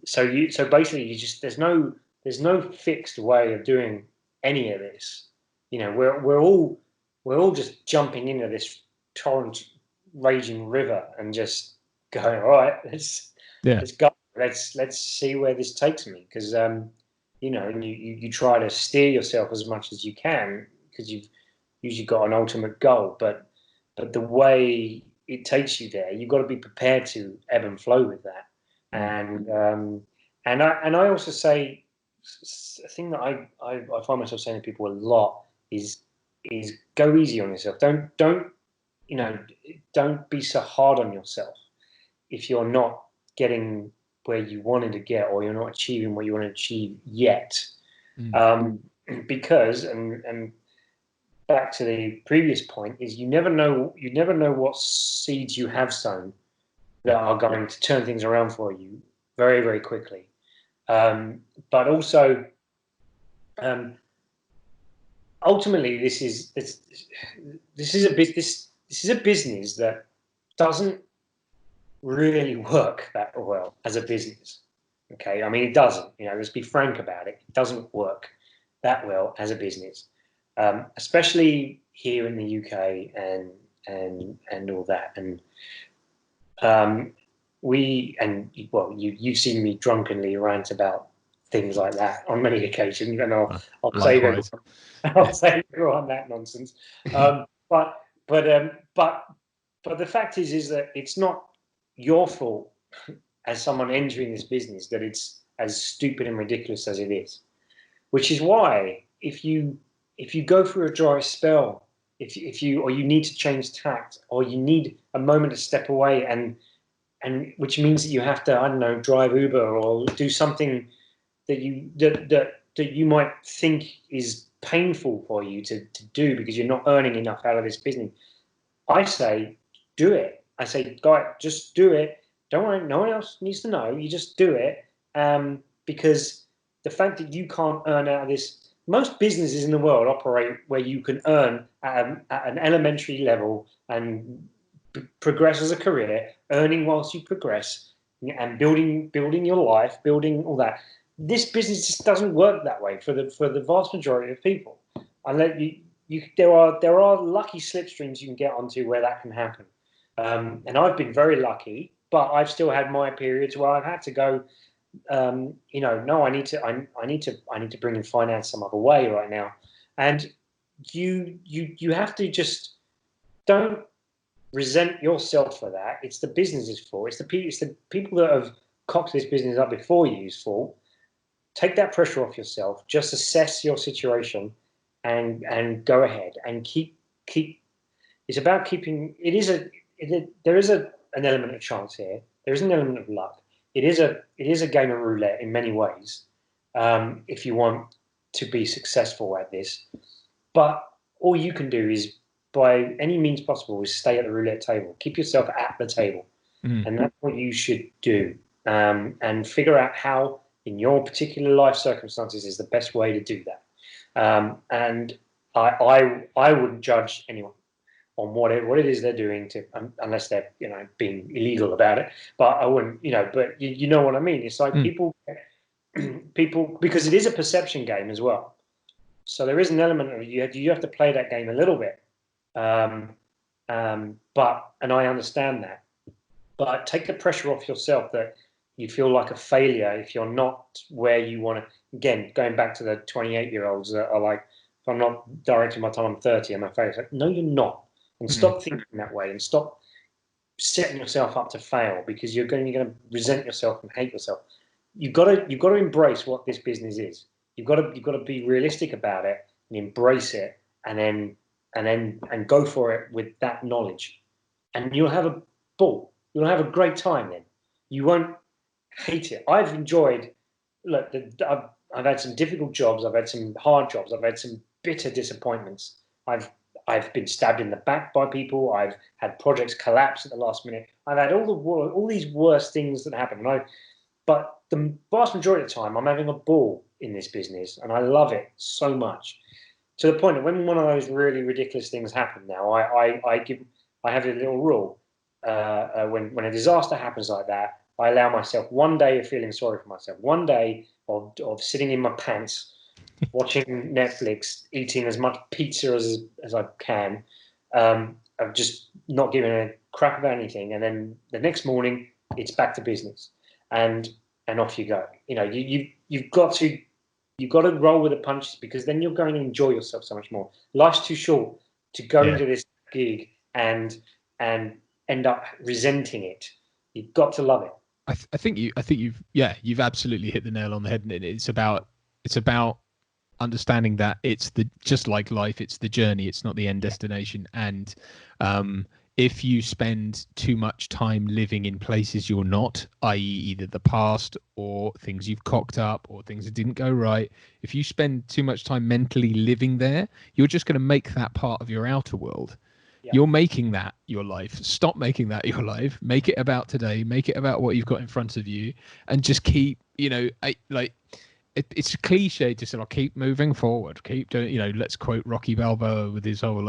So basically, there's no fixed way of doing any of this. We're all just jumping into torrent, raging river, and just going, all right, let's go, let's see where this takes me, because you know, and you try to steer yourself as much as you can, because you've usually got an ultimate goal, but the way it takes you there, you've got to be prepared to ebb and flow with that. And I also say, a thing that I find myself saying to people a lot is go easy on yourself. Don't be so hard on yourself if you're not getting where you wanted to get, or you're not achieving what you want to achieve yet. Because and back to the previous point, is you never know what seeds you have sown that are going to turn things around for you very, very quickly. But also, ultimately, this is a business that doesn't really work that well as a business. Okay, I mean, it doesn't. You know, let's be frank about it. It doesn't work that well as a business, especially here in the UK and all that. And you've seen me drunkenly rant about things like that on many occasions, and I'll save it. I'll save it on that nonsense. But the fact is that it's not your fault as someone entering this business that it's as stupid and ridiculous as it is. Which is why if you go through a dry spell, if you need to change tact, or you need a moment to step away, and which means that you have to, I don't know, drive Uber or do something that you might think is painful for you to do because you're not earning enough out of this business, I say do it. I say, guys, just do it. Don't worry, no one else needs to know. You just do it, because the fact that you can't earn out of this, most businesses in the world operate where you can earn at an elementary level and progress as a career, earning whilst you progress, and building your life, building all that. This business just doesn't work that way for the vast majority of people. There are lucky slipstreams you can get onto where that can happen, and I've been very lucky, but I've still had my periods where I've had to go. No, I need to bring in finance some other way right now, and you have to just don't resent yourself for that. It's the business's fault. It's the people that have cocked this business up before you's fault. Take that pressure off yourself. Just assess your situation and go ahead and keep. It's about keeping. There is an element of chance here. There is an element of luck. It is a game of roulette in many ways, if you want to be successful at this. But all you can do is, by any means possible, is stay at the roulette table. Keep yourself at the table, and that's what you should do. And figure out how, in your particular life circumstances, is the best way to do that. And I wouldn't judge anyone on what it is they're doing, unless they're being illegal about it. But I wouldn't, But you know what I mean. It's like people, because it is a perception game as well. So there is an element of you have to play that game a little bit. And I understand that. But take the pressure off yourself that you feel like a failure if you're not where you want to. Again, going back to the 28-year-olds that are like, if I'm not directing my time, I'm 30, I'm a failure. It's like, no, you're not. And stop thinking that way, and stop setting yourself up to fail, because you're going to resent yourself and hate yourself. You've got to embrace what this business is. You've got to be realistic about it and embrace it, and go for it with that knowledge, and you'll have a ball. You'll have a great time then. You won't hate it. I've enjoyed. Look, I've had some difficult jobs. I've had some hard jobs. I've had some bitter disappointments. I've been stabbed in the back by people. I've had projects collapse at the last minute. I've had all these worst things that happen. But the vast majority of the time, I'm having a ball in this business, and I love it so much. To the point that when one of those really ridiculous things happen now, I have a little rule. When a disaster happens like that, I allow myself one day of feeling sorry for myself, one day of sitting in my pants, watching Netflix, eating as much pizza as I can, of just not giving a crap about anything, and then the next morning it's back to business, and off you go. You know, you've got to roll with the punches, because then you're going to enjoy yourself so much more. Life's too short to go into this gig and end up resenting it. You've got to love it. I think you've absolutely hit the nail on the head. And it's about understanding that just like life, it's the journey, it's not the end destination. And if you spend too much time living in places you're not, i.e. either the past or things you've cocked up or things that didn't go right, if you spend too much time mentally living there, you're just going to make that part of your outer world. Yeah. You're making that your life. Stop making that your life. Make it about today. Make it about what you've got in front of you, and just keep, it's a cliche to say, keep moving forward. Keep doing, let's quote Rocky Balboa with his whole,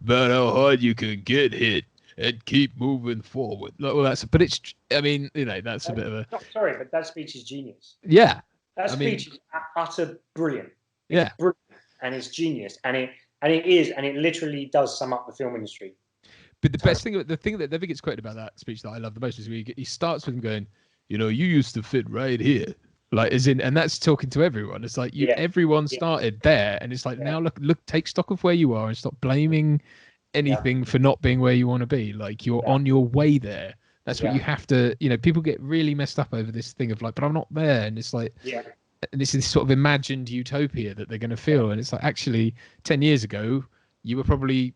but how hard you can get hit and keep moving forward. That's a bit of a... Sorry, but that speech is genius. Yeah. That speech is utter brilliant. Yeah. Brilliant, and it's genius. And it literally does sum up the film industry. But the thing that never gets quoted about that speech that I love the most is he starts with him going, you used to fit right here. And that's talking to everyone. It's like everyone started there, and it's like, now look, take stock of where you are and stop blaming anything for not being where you want to be. Like, you're on your way there. That's what you have to, people get really messed up over this thing of but I'm not there. And it's like, and this is sort of imagined utopia that they're going to feel. And it's like, actually 10 years ago, you've probably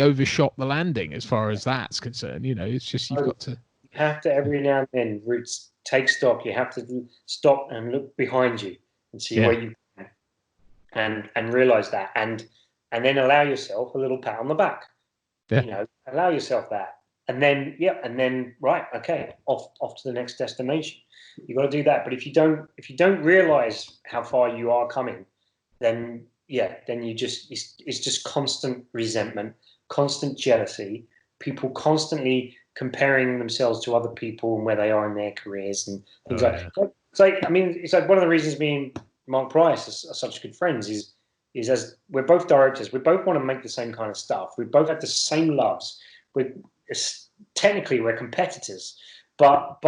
overshot the landing as far as that's concerned. It's just, you have to every now and then, Roots, take stock. You have to stop and look behind you and see where you can, and realize that, and then allow yourself a little pat on the back. Allow yourself that, and then right, okay, off to the next destination. You've got to do that. But if you don't realize how far you are coming, then you just it's just constant resentment, constant jealousy, people constantly comparing themselves to other people and where they are in their careers and things it's like one of the reasons me and Mark Price are such good friends is as we're both directors, we both want to make the same kind of stuff. We both have the same loves. Technically we're competitors, but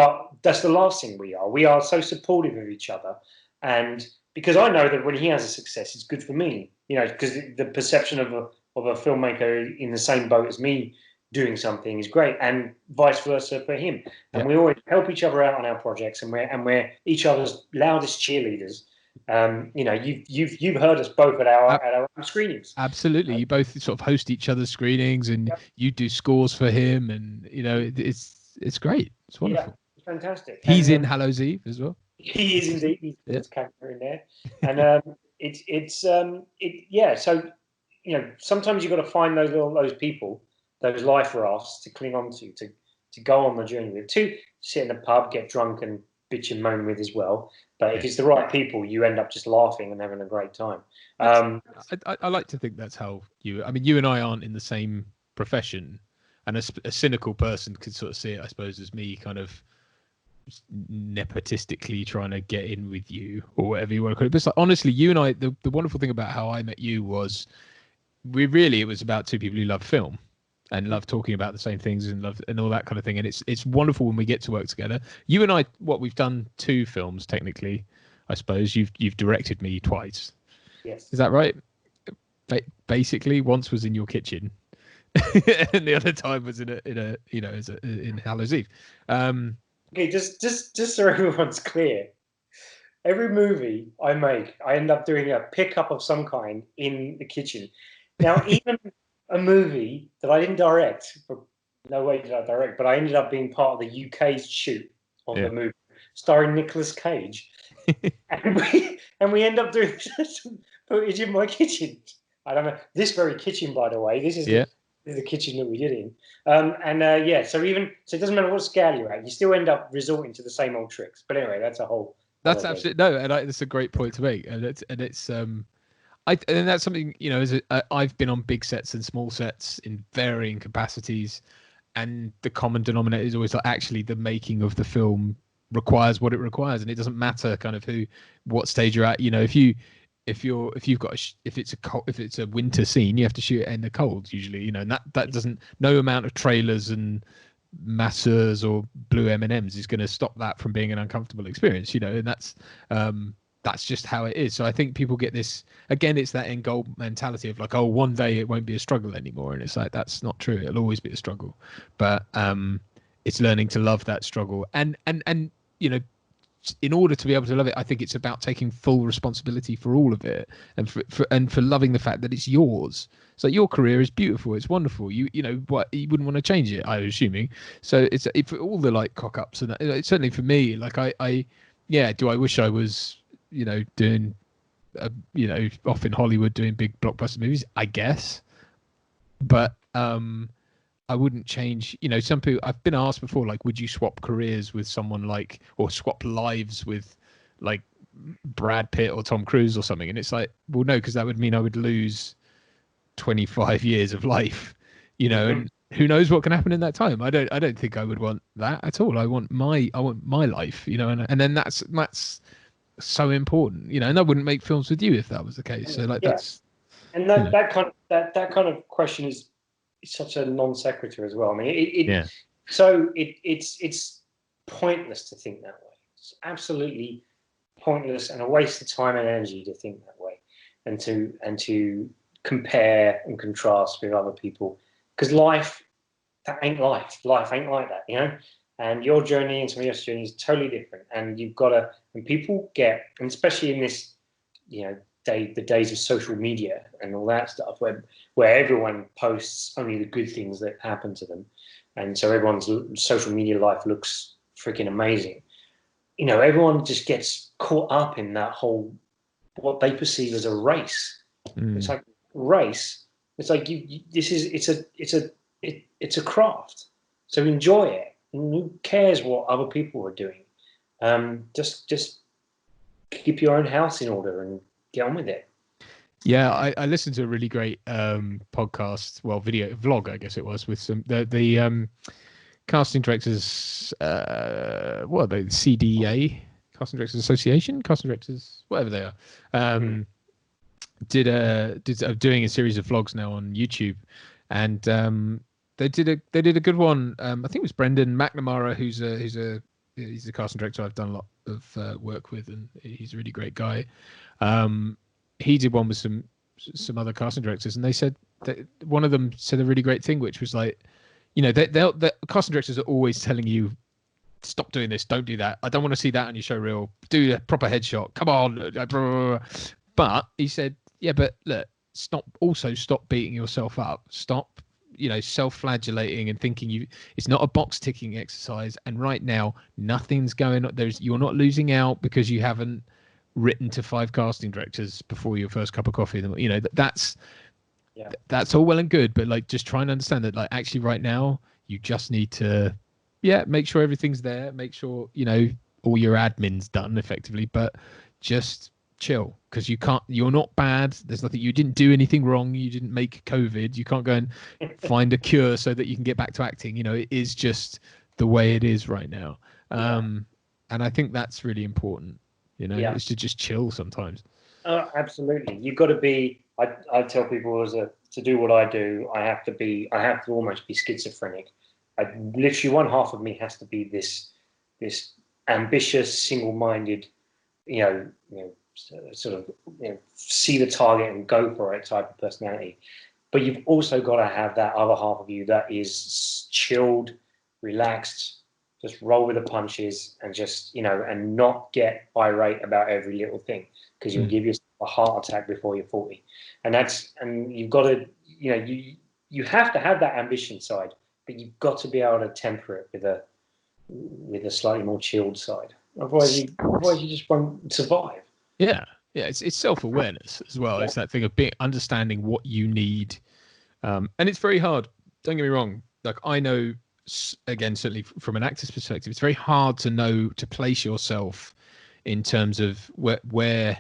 that's the last thing we are. We are so supportive of each other, and because I know that when he has a success, it's good for me. Because the perception of a filmmaker in the same boat as me doing something is great, and vice versa for him. And we always help each other out on our projects, and we're each other's loudest cheerleaders. You've heard us both at our own screenings. Absolutely, you both sort of host each other's screenings, and you do scores for him, and it's great. It's wonderful. Yeah, it's fantastic. He's in Hallows Eve as well. He is indeed. He's character in there, and So sometimes you've got to find those people, those life rafts to cling on to go on the journey with, to sit in a pub, get drunk and bitch and moan with as well. But if it's the right people, you end up just laughing and having a great time. I like to think that's how you and I aren't in the same profession, and a cynical person could sort of see it, I suppose, as me kind of nepotistically trying to get in with you or whatever you want to call it. But it's like, honestly, you and I, the wonderful thing about how I met you was it was about two people who love film and love talking about the same things and all that kind of thing. And it's wonderful when we get to work together. You and I, we've done 2 films technically, I suppose. You've directed me twice. Yes. Is that right? Basically, once was in your kitchen, and the other time was in Hallows Eve. Okay, just so everyone's clear, every movie I make, I end up doing a pickup of some kind in the kitchen. Now, even a movie that I didn't direct, no way did I direct, but I ended up being part of the UK's shoot of the movie, starring Nicolas Cage, and we end up doing some footage in my kitchen. I don't know, this very kitchen, by the way. This is the kitchen that we did in. So it doesn't matter what scale you're at, you still end up resorting to the same old tricks. But anyway, that's a whole. That's absolutely that's a great point to make, and that's something, I've been on big sets and small sets in varying capacities, and the common denominator is always actually the making of the film requires what it requires, and it doesn't matter kind of what stage you're at. if it's a winter scene, you have to shoot it in the cold usually, you know, and that doesn't, no amount of trailers and masseurs or blue M&Ms is going to stop that from being an uncomfortable experience, you know, and that's just how it is. So I think people get this, again, it's that end goal mentality of like, oh, one day it won't be a struggle anymore, and it's like, that's not true. It'll always be a struggle, but it's learning to love that struggle, and you know, in order to be able to love it, I think it's about taking full responsibility for all of it, and for loving the fact that it's yours. So your career is beautiful, it's wonderful. You know what, you wouldn't want to change it, I'm assuming. So it's for all the like cock ups, and it's certainly for me, like I do I wish I was, you know, doing you know, off in Hollywood doing big blockbuster movies, I guess, but I wouldn't change, you know, some people, I've been asked before, like, would you swap careers with someone like, or swap lives with like Brad Pitt or Tom Cruise or something? And it's like, well, no, because that would mean I would lose 25 years of life, you know, and who knows what can happen in that time. I don't think I would want that at all. I want my life, you know, and then that's so important, you know, and I wouldn't make films with you if that was the case. So like, that's, and that kind of question is such a non sequitur as well. I mean, it's pointless to think that way. It's absolutely pointless and a waste of time and energy to think that way, and to compare and contrast with other people, because life ain't like that, you know. And your journey and somebody else's journey is totally different, and you've got to. And people get, and especially in this, you know, the days of social media and all that stuff, where everyone posts only the good things that happen to them, and so everyone's social media life looks freaking amazing. You know, everyone just gets caught up in that whole, what they perceive as a race. It's like race. It's like it's a craft. So enjoy it. And who cares what other people are doing? Just keep your own house in order and get on with it. Yeah, I listened to a really great podcast, well, video vlog, I guess it was, with some the casting directors, the CDA, Casting Directors Association, casting directors, whatever they are, doing a series of vlogs now on YouTube, and they did a good one. I think it was Brendan McNamara, who's a casting director I've done a lot of work with, and he's a really great guy. He did one with some other casting directors, and they said that one of them said a really great thing, which was like, you know, the casting directors are always telling you, stop doing this, don't do that, I don't want to see that on your show reel, do a proper headshot, come on. But he said, yeah, but look, stop beating yourself up, stop, you know, self-flagellating and thinking it's not a box ticking exercise, and right now nothing's going on, you're not losing out because you haven't written to 5 casting directors before your first cup of coffee, you know, that's all well and good, but like, just try and understand that, like, actually right now you just need to make sure everything's there, make sure, you know, all your admin's done effectively, but just chill, because you're not bad, there's nothing, you didn't do anything wrong, you didn't make COVID, you can't go and find a cure so that you can get back to acting, you know, it is just the way it is right now. And I think that's really important, you know, is to just chill sometimes. Absolutely. You've got to be, I tell people to do what I do, I have to almost be schizophrenic. Literally one half of me has to be this ambitious, single-minded, you know, sort of, you know, see the target and go for it type of personality. But you've also got to have that other half of you that is chilled, relaxed, just roll with the punches, and just, you know, and not get irate about every little thing, because you'll give yourself a heart attack before you're 40. And you've got to, you know, you have to have that ambition side, but you've got to be able to temper it with a slightly more chilled side. Otherwise you just won't survive. Yeah, it's self-awareness as well. It's that thing of understanding what you need, and it's very hard. Don't get me wrong. Like, I know, again, certainly from an actor's perspective, it's very hard to place yourself in terms of where.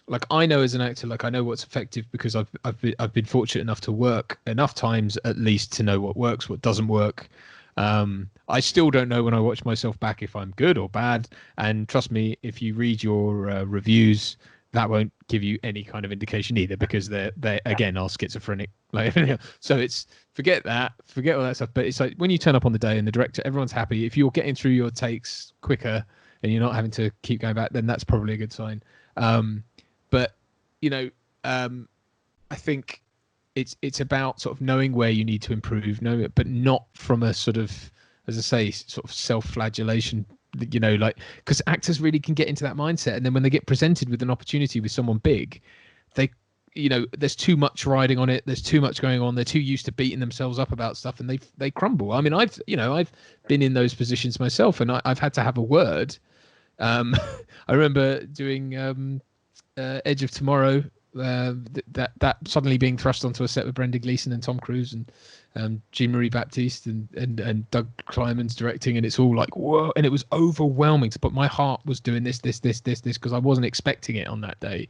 Like, I know as an actor, like, I know what's effective because I've been fortunate enough to work enough times at least to know what works, what doesn't work. I still don't know when I watch myself back if I'm good or bad. And trust me, if you read your reviews, that won't give you any kind of indication either, because they again are schizophrenic. Like, so it's forget all that stuff. But it's like when you turn up on the day and the director, everyone's happy. If you're getting through your takes quicker and you're not having to keep going back, then that's probably a good sign. But I think it's about sort of knowing where you need to improve, but not from a sort of, as I say, sort of self-flagellation. Like, because actors really can get into that mindset, and then when they get presented with an opportunity with someone big, they, there's too much riding on it. There's too much going on. They're too used to beating themselves up about stuff, and they crumble. I mean, I've been in those positions myself, and I've had to have a word. I remember doing Edge of Tomorrow. That suddenly being thrust onto a set with Brendan Gleeson and Tom Cruise and Jean-Marie Baptiste and Doug Climon's directing, and it's all like, whoa, and it was overwhelming. But my heart was doing this because I wasn't expecting it on that day.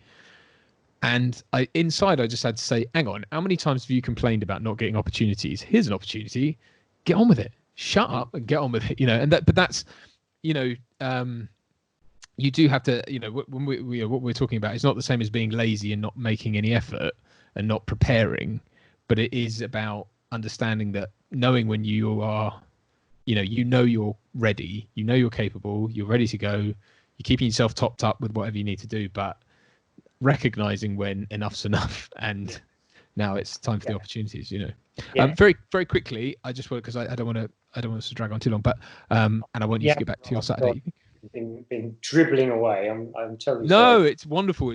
And I just had to say, hang on, how many times have you complained about not getting opportunities? Here's an opportunity, get on with it. Shut up and get on with it. But that's, you do have to, when what we're talking about, it's not the same as being lazy and not making any effort and not preparing, but it is about understanding that, knowing when you are, you're ready, you're capable, you're ready to go, you're keeping yourself topped up with whatever you need to do, but recognizing when enough's enough and now it's time for the opportunities. Very, very quickly, I just want, because I don't want us to drag on too long, but and I want you to get back to your Saturday. Been dribbling away. I'm totally no, sorry. It's wonderful.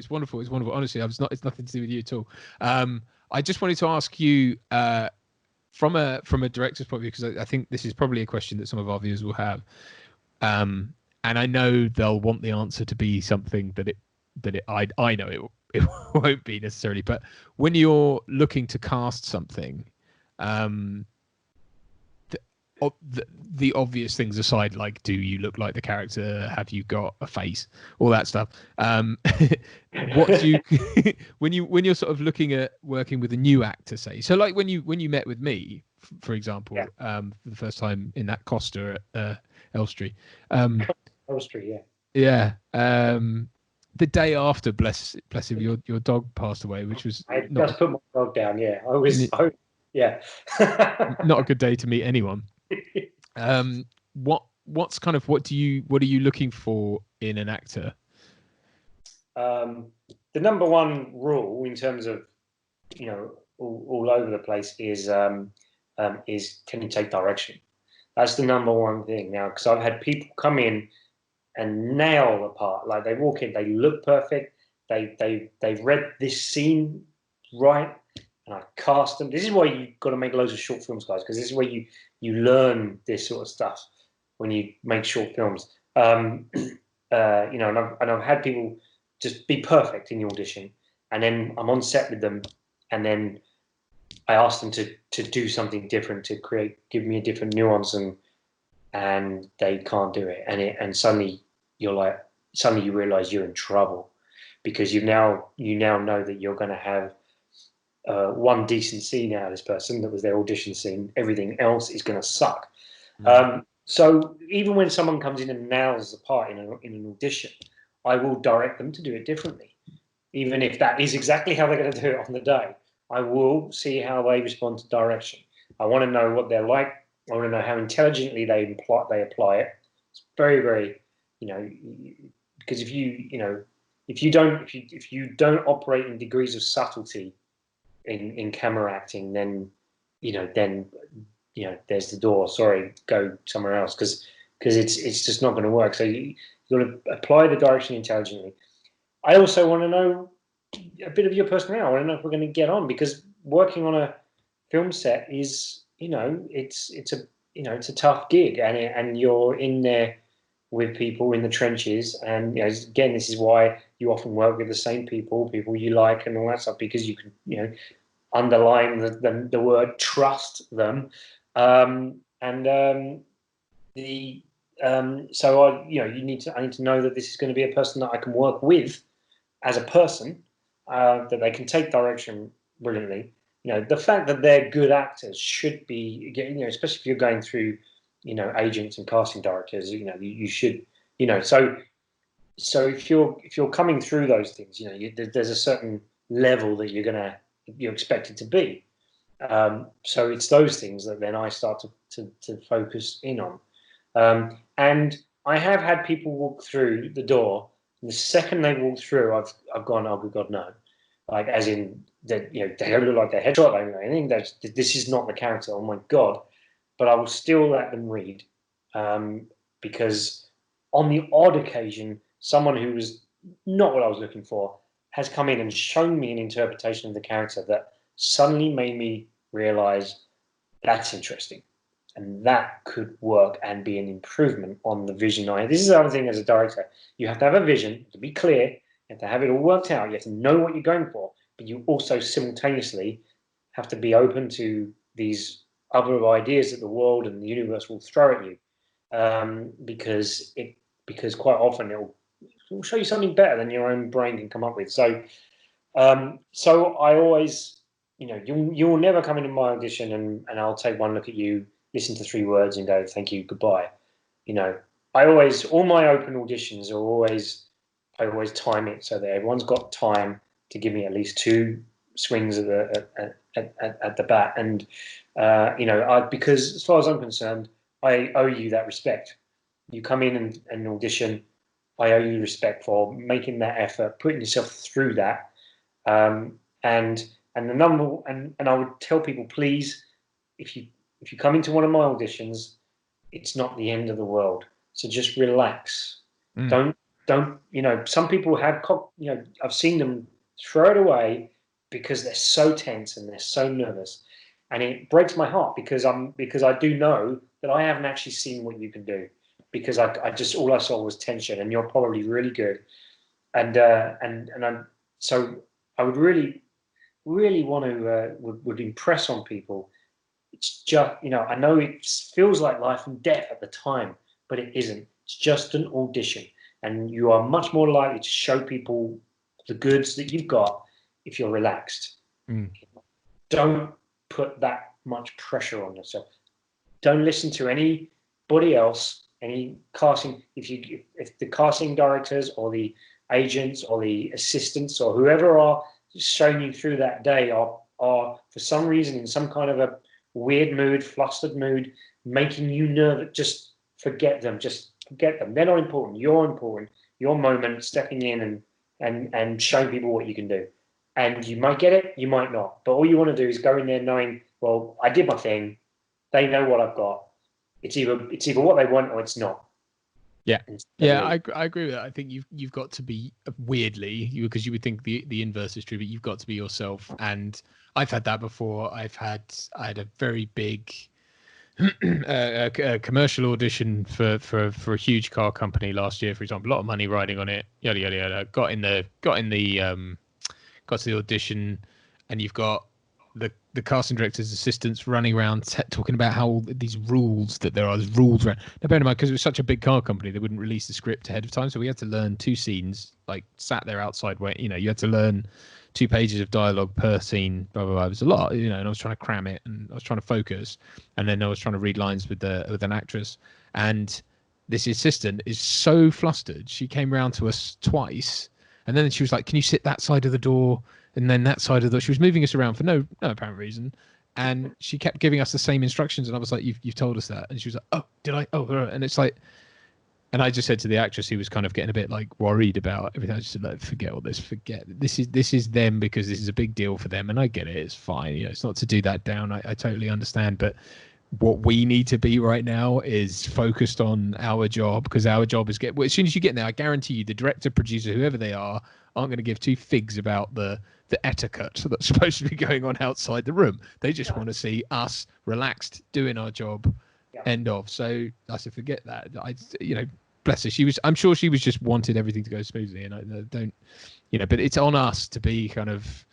Honestly, it's nothing to do with you at all. I just wanted to ask you from a director's point of view, because I think this is probably a question that some of our viewers will have, and I know they'll want the answer to be something I know it won't be necessarily, but when you're looking to cast something, the obvious things aside, like, do you look like the character? Have you got a face? All that stuff. What do you when you're sort of looking at working with a new actor, say? So, like when you met with me, for example, for the first time in that Costa at Elstree. Elstree, yeah. The day after, bless him, your dog passed away, which was I just put my dog down. Yeah, yeah. Not a good day to meet anyone. What are you looking for in an actor? The number one rule in terms of, all over the place is can you take direction? That's the number one thing now, because I've had people come in and nail the part. Like, they walk in, they look perfect, they've read this scene right, and I cast them. This is why you've got to make loads of short films, guys, because this is where you learn this sort of stuff when you make short films. And I've had people just be perfect in the audition, and then I'm on set with them, and then I ask them to do something different, to give me a different nuance, and they can't do it, and suddenly you realize you're in trouble, because you now know that you're going to have one decent scene out of this person that was their audition scene. Everything else is going to suck. So even when someone comes in and nails the part in an audition, I will direct them to do it differently, even if that is exactly how they're going to do it on the day. I will see how they respond to direction. I want to know what they're like. I want to know how intelligently they apply it. It's very, very, because if you don't operate in degrees of subtlety in camera acting, then there's the door. Sorry, go somewhere else, because it's just not going to work. So you got to apply the direction intelligently. I also want to know a bit of your personality. I want to know if we're going to get on, because working on a film set is, it's a tough gig, and you're in there with people in the trenches, and again, this is why you often work with the same people you like and all that stuff, because you can underline the word trust them, so I need to know that this is going to be a person that I can work with as a person, that they can take direction brilliantly. The fact that they're good actors should be, especially if you're going through, agents and casting directors, you should, so so if you're coming through those things, there's a certain level that you're expected to be. So it's those things that then I start to focus in on. And I have had people walk through the door, and the second they walk through, I've gone, oh good God, no. Like, as in that, they don't look like they're headshot, they don't know anything. This is not the character. Oh my God! But I will still let them read, because on the odd occasion, someone who was not what I was looking for has come in and shown me an interpretation of the character that suddenly made me realize that's interesting, and that could work and be an improvement on the vision I have. This is the other thing as a director. You have to have a vision, to be clear, you have to have it all worked out, you have to know what you're going for, but you also simultaneously have to be open to these other ideas that the world and the universe will throw at you, because quite often it will show you something better than your own brain can come up with. So I always, you will never come into my audition and I'll take one look at you, listen to 3 words and go, thank you, goodbye. All my open auditions I always time it so that everyone's got time to give me at least 2 swings at the bat. And, because as far as I'm concerned, I owe you that respect. You come in and audition, I owe you respect for making that effort, putting yourself through that. And I would tell people, please, if you come into one of my auditions, it's not the end of the world. So just relax. Don't, some people have, I've seen them throw it away because they're so tense and they're so nervous. And it breaks my heart because I do know that I haven't actually seen what you can do, because all I saw was tension, and you're probably really good. And so I would really want to would impress on people. It's just, I know it feels like life and death at the time, but it isn't. It's just an audition, and you are much more likely to show people the goods that you've got if you're relaxed. Don't put that much pressure on yourself. Don't listen to anybody else, any casting. If the casting directors or the agents or the assistants or whoever are showing you through that day are for some reason in some kind of a weird mood, flustered mood, making you nervous, just forget them. Just forget them. They're not important. You're important. Your moment, stepping in and showing people what you can do. And you might get it, you might not. But all you want to do is go in there knowing, well, I did my thing. They know what I've got. It's either what they want or it's not. Yeah, I agree with that. I think you've got to be, weirdly, because you would think the inverse is true, but you've got to be yourself. And I've had that before. I had a very big commercial audition for a huge car company last year, for example. A lot of money riding on it. Yada yada yada. Got to the audition, and you've got the casting director's assistants running around talking about how these rules that there are rules around. Now, bear in mind, because it was such a big car company, they wouldn't release the script ahead of time, so we had to learn 2 scenes, like sat there outside where you had to learn 2 pages of dialogue per scene. Blah blah blah. It was a lot, and I was trying to cram it, and I was trying to focus, and then I was trying to read lines with an actress, and this assistant is so flustered. She came round to us twice, and then she was like, "Can you sit that side of the door?" And then that side of the, she was moving us around for no apparent reason, and she kept giving us the same instructions, and I was like, "You've told us that," and she was like, "Oh, did I? Oh," and it's like, and I just said to the actress who was kind of getting a bit like worried about everything, I just said, like, forget all this, this is them, because this is a big deal for them, and I get it, it's fine, it's not to do that down, I totally understand, but what we need to be right now is focused on our job, because our job is as soon as you get in there, I guarantee you the director, producer, whoever they aren't going to give 2 figs about the etiquette that's supposed to be going on outside the room. They just want to see us relaxed doing our job. End of. So I said, forget that. Bless her. I'm sure she was just wanted everything to go smoothly, and I don't, but it's on us to be kind of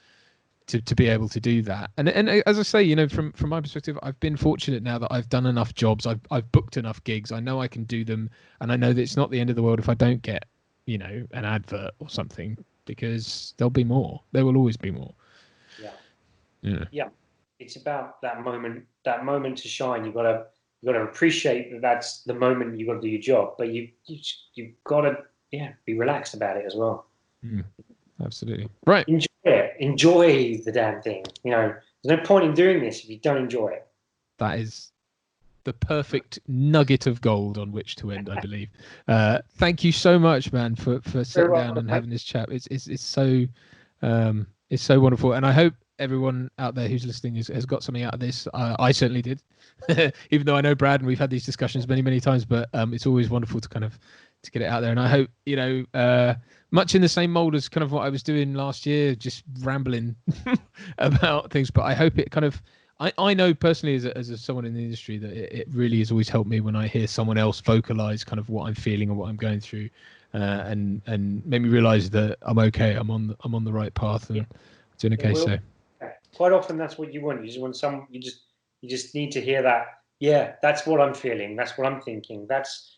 to be able to do that. And as I say, from my perspective, I've been fortunate now that I've done enough jobs. I've booked enough gigs. I know I can do them, and I know that it's not the end of the world if I don't get, an advert or something, because there'll be more. There will always be more. Yeah. It's about that moment to shine. You've got to appreciate that that's the moment you've got to do your job, but you've got to be relaxed about it as well. Absolutely. Right. Enjoy it. Enjoy the damn thing. You know, there's no point in doing this if you don't enjoy it. That is the perfect nugget of gold on which to end, I believe. Thank you so much, man, for sitting down and having this chat. It's so wonderful, and I hope everyone out there who's listening has got something out of this. I certainly did, even though I know Brad and we've had these discussions many times. But it's always wonderful to kind of to get it out there, and I hope much in the same mold as kind of what I was doing last year, just rambling about things. But I hope it kind of. I know personally as someone in the industry that it really has always helped me when I hear someone else vocalize kind of what I'm feeling and what I'm going through, and made me realize that I'm okay. I'm on the right path and doing okay. So quite often that's what you want. You just want you just need to hear that. Yeah, that's what I'm feeling. That's what I'm thinking. That's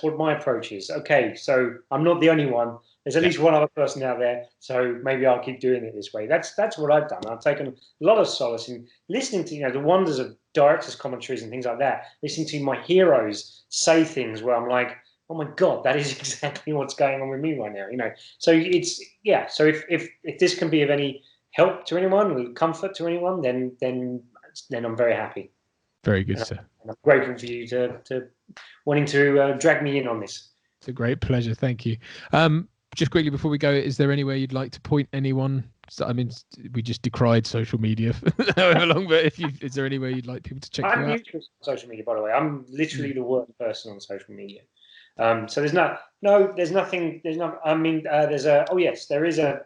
what my approach is. Okay, so I'm not the only one. There's at least one other person out there, so maybe I'll keep doing it this way. That's what I've done. I've taken a lot of solace in listening to the wonders of directors' commentaries and things like that. Listening to my heroes say things where I'm like, oh my god, that is exactly what's going on with me right now. So it's So if this can be of any help to anyone, comfort to anyone, then I'm very happy. Very good, sir. And I'm grateful for you to wanting to drag me in on this. It's a great pleasure. Thank you. Just quickly before we go, is there anywhere you'd like to point anyone? I mean, we just decried social media for however long, but is there anywhere you'd like people to check you out? I'm useless on social media, by the way. I'm literally the worst person on social media. So there's nothing. I mean, there is an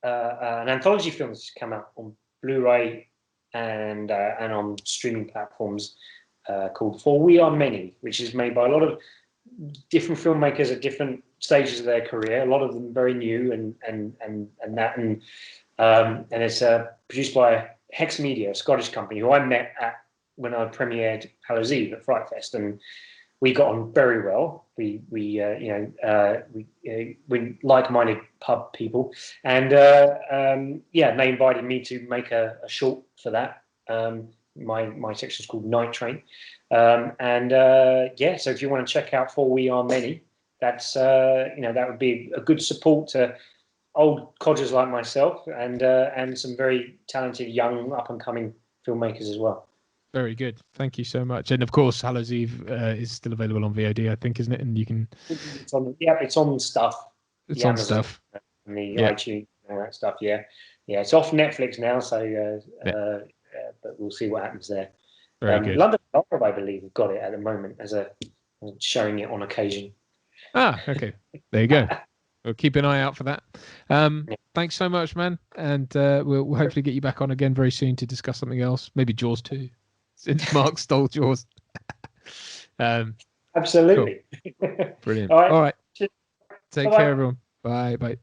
anthology film that's come out on Blu-ray and on streaming platforms called For We Are Many, which is made by a lot of different filmmakers at different stages of their career. A lot of them very new and it's produced by Hex Media, a Scottish company who I met when I premiered Hallows Eve at Fright Fest, and we got on very well. We like-minded pub people, and they invited me to make a short for that. My section is called Night Train, so if you want to check out For We Are Many, that's that would be a good support to old codgers like myself and some very talented young up and coming filmmakers as well. Very good. Thank you so much. And of course, Hallows Eve is still available on VOD, I think, isn't it? And you can. It's on stuff. It's on stuff. And the iTunes and all that stuff. Yeah. It's off Netflix now, so but we'll see what happens there. Very good. London Opera, I believe, have got it at the moment as showing it on occasion. Ah, okay. There you go. We'll keep an eye out for that. Thanks so much, man. And we'll hopefully get you back on again very soon to discuss something else. Maybe Jaws 2, since Mark stole Jaws. Absolutely. Cool. Brilliant. All right. Take care, everyone. Bye. Bye.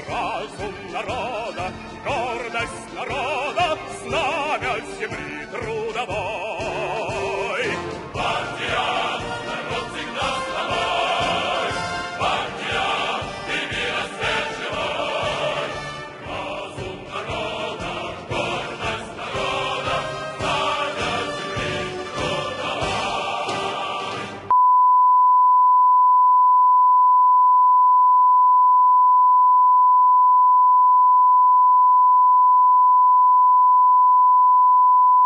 Razum narod